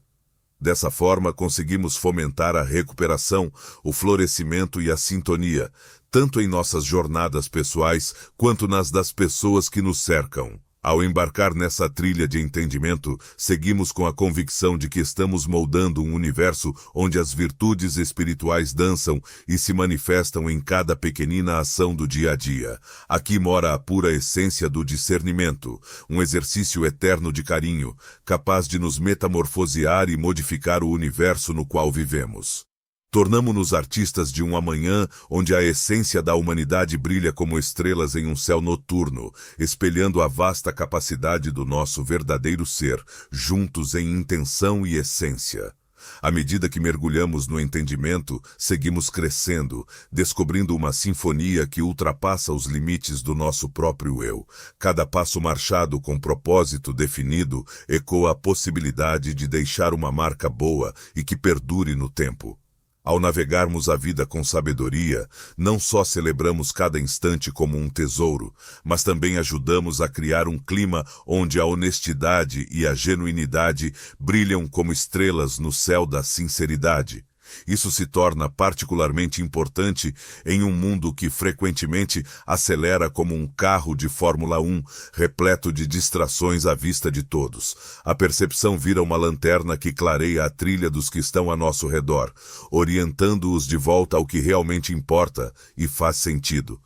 Speaker 1: Dessa forma, conseguimos fomentar a recuperação, o florescimento e a sintonia, tanto em nossas jornadas pessoais quanto nas das pessoas que nos cercam. Ao embarcar nessa trilha de entendimento, seguimos com a convicção de que estamos moldando um universo onde as virtudes espirituais dançam e se manifestam em cada pequenina ação do dia a dia. Aqui mora a pura essência do discernimento, um exercício eterno de carinho, capaz de nos metamorfosear e modificar o universo no qual vivemos. Tornamo-nos artistas de um amanhã onde a essência da humanidade brilha como estrelas em um céu noturno, espelhando a vasta capacidade do nosso verdadeiro ser, juntos em intenção e essência. À medida que mergulhamos no entendimento, seguimos crescendo, descobrindo uma sinfonia que ultrapassa os limites do nosso próprio eu. Cada passo marchado com propósito definido ecoa a possibilidade de deixar uma marca boa e que perdure no tempo. Ao navegarmos a vida com sabedoria, não só celebramos cada instante como um tesouro, mas também ajudamos a criar um clima onde a honestidade e a genuinidade brilham como estrelas no céu da sinceridade. Isso se torna particularmente importante em um mundo que frequentemente acelera como um carro de Fórmula 1, repleto de distrações à vista de todos. A percepção vira uma lanterna que clareia a trilha dos que estão a nosso redor, orientando-os de volta ao que realmente importa e faz sentido.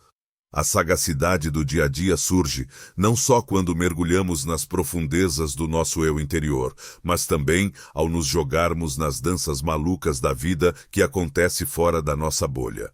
Speaker 1: A sagacidade do dia a dia surge não só quando mergulhamos nas profundezas do nosso eu interior, mas também ao nos jogarmos nas danças malucas da vida que acontece fora da nossa bolha.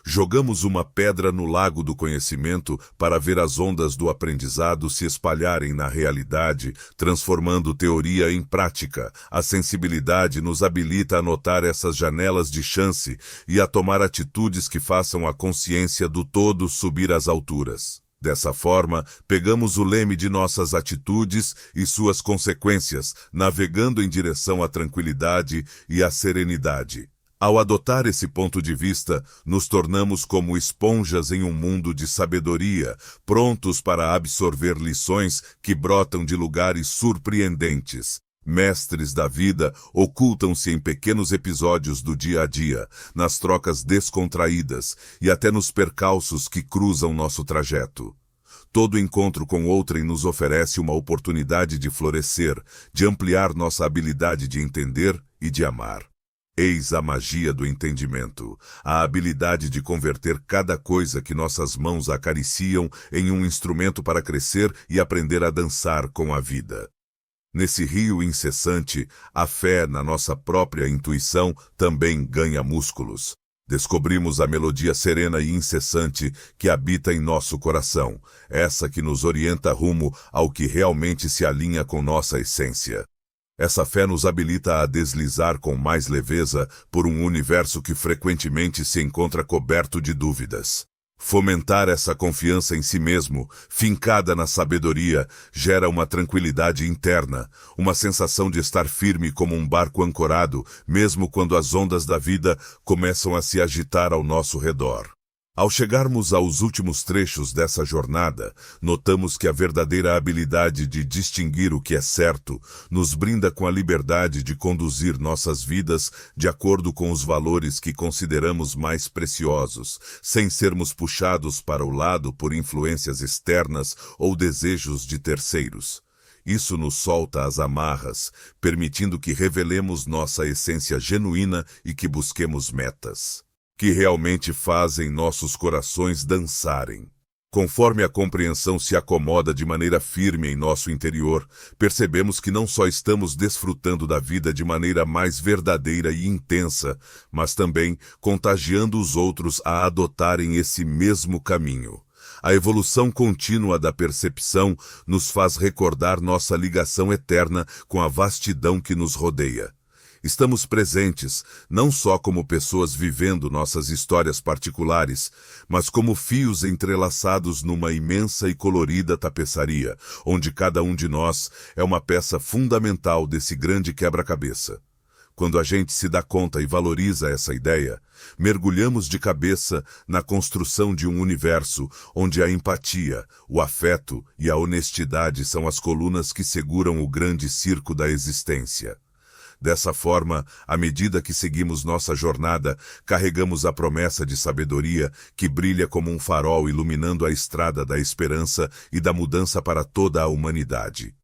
Speaker 1: Jogamos uma pedra no lago do conhecimento para ver as ondas do aprendizado se espalharem na realidade, transformando teoria em prática. A sensibilidade nos habilita a notar essas janelas de chance e a tomar atitudes que façam a consciência do todo subir às alturas. Dessa forma, pegamos o leme de nossas atitudes e suas consequências, navegando em direção à tranquilidade e à serenidade. Ao adotar esse ponto de vista, nos tornamos como esponjas em um mundo de sabedoria, prontos para absorver lições que brotam de lugares surpreendentes. Mestres da vida ocultam-se em pequenos episódios do dia a dia, nas trocas descontraídas e até nos percalços que cruzam nosso trajeto. Todo encontro com outrem nos oferece uma oportunidade de florescer, de ampliar nossa habilidade de entender e de amar. Eis a magia do entendimento, a habilidade de converter cada coisa que nossas mãos acariciam em um instrumento para crescer e aprender a dançar com a vida. Nesse rio incessante, a fé na nossa própria intuição também ganha músculos. Descobrimos a melodia serena e incessante que habita em nosso coração, essa que nos orienta rumo ao que realmente se alinha com nossa essência. Essa fé nos habilita a deslizar com mais leveza por um universo que frequentemente se encontra coberto de dúvidas. Fomentar essa confiança em si mesmo, fincada na sabedoria, gera uma tranquilidade interna, uma sensação de estar firme como um barco ancorado, mesmo quando as ondas da vida começam a se agitar ao nosso redor. Ao chegarmos aos últimos trechos dessa jornada, notamos que a verdadeira habilidade de distinguir o que é certo nos brinda com a liberdade de conduzir nossas vidas de acordo com os valores que consideramos mais preciosos, sem sermos puxados para o lado por influências externas ou desejos de terceiros. Isso nos solta as amarras, permitindo que revelemos nossa essência genuína e que busquemos metas que realmente fazem nossos corações dançarem. Conforme a compreensão se acomoda de maneira firme em nosso interior, percebemos que não só estamos desfrutando da vida de maneira mais verdadeira e intensa, mas também contagiando os outros a adotarem esse mesmo caminho. A evolução contínua da percepção nos faz recordar nossa ligação eterna com a vastidão que nos rodeia. Estamos presentes, não só como pessoas vivendo nossas histórias particulares, mas como fios entrelaçados numa imensa e colorida tapeçaria, onde cada um de nós é uma peça fundamental desse grande quebra-cabeça. Quando a gente se dá conta e valoriza essa ideia, mergulhamos de cabeça na construção de um universo onde a empatia, o afeto e a honestidade são as colunas que seguram o grande circo da existência. Dessa forma, à medida que seguimos nossa jornada, carregamos a promessa de sabedoria que brilha como um farol iluminando a estrada da esperança e da mudança para toda a humanidade.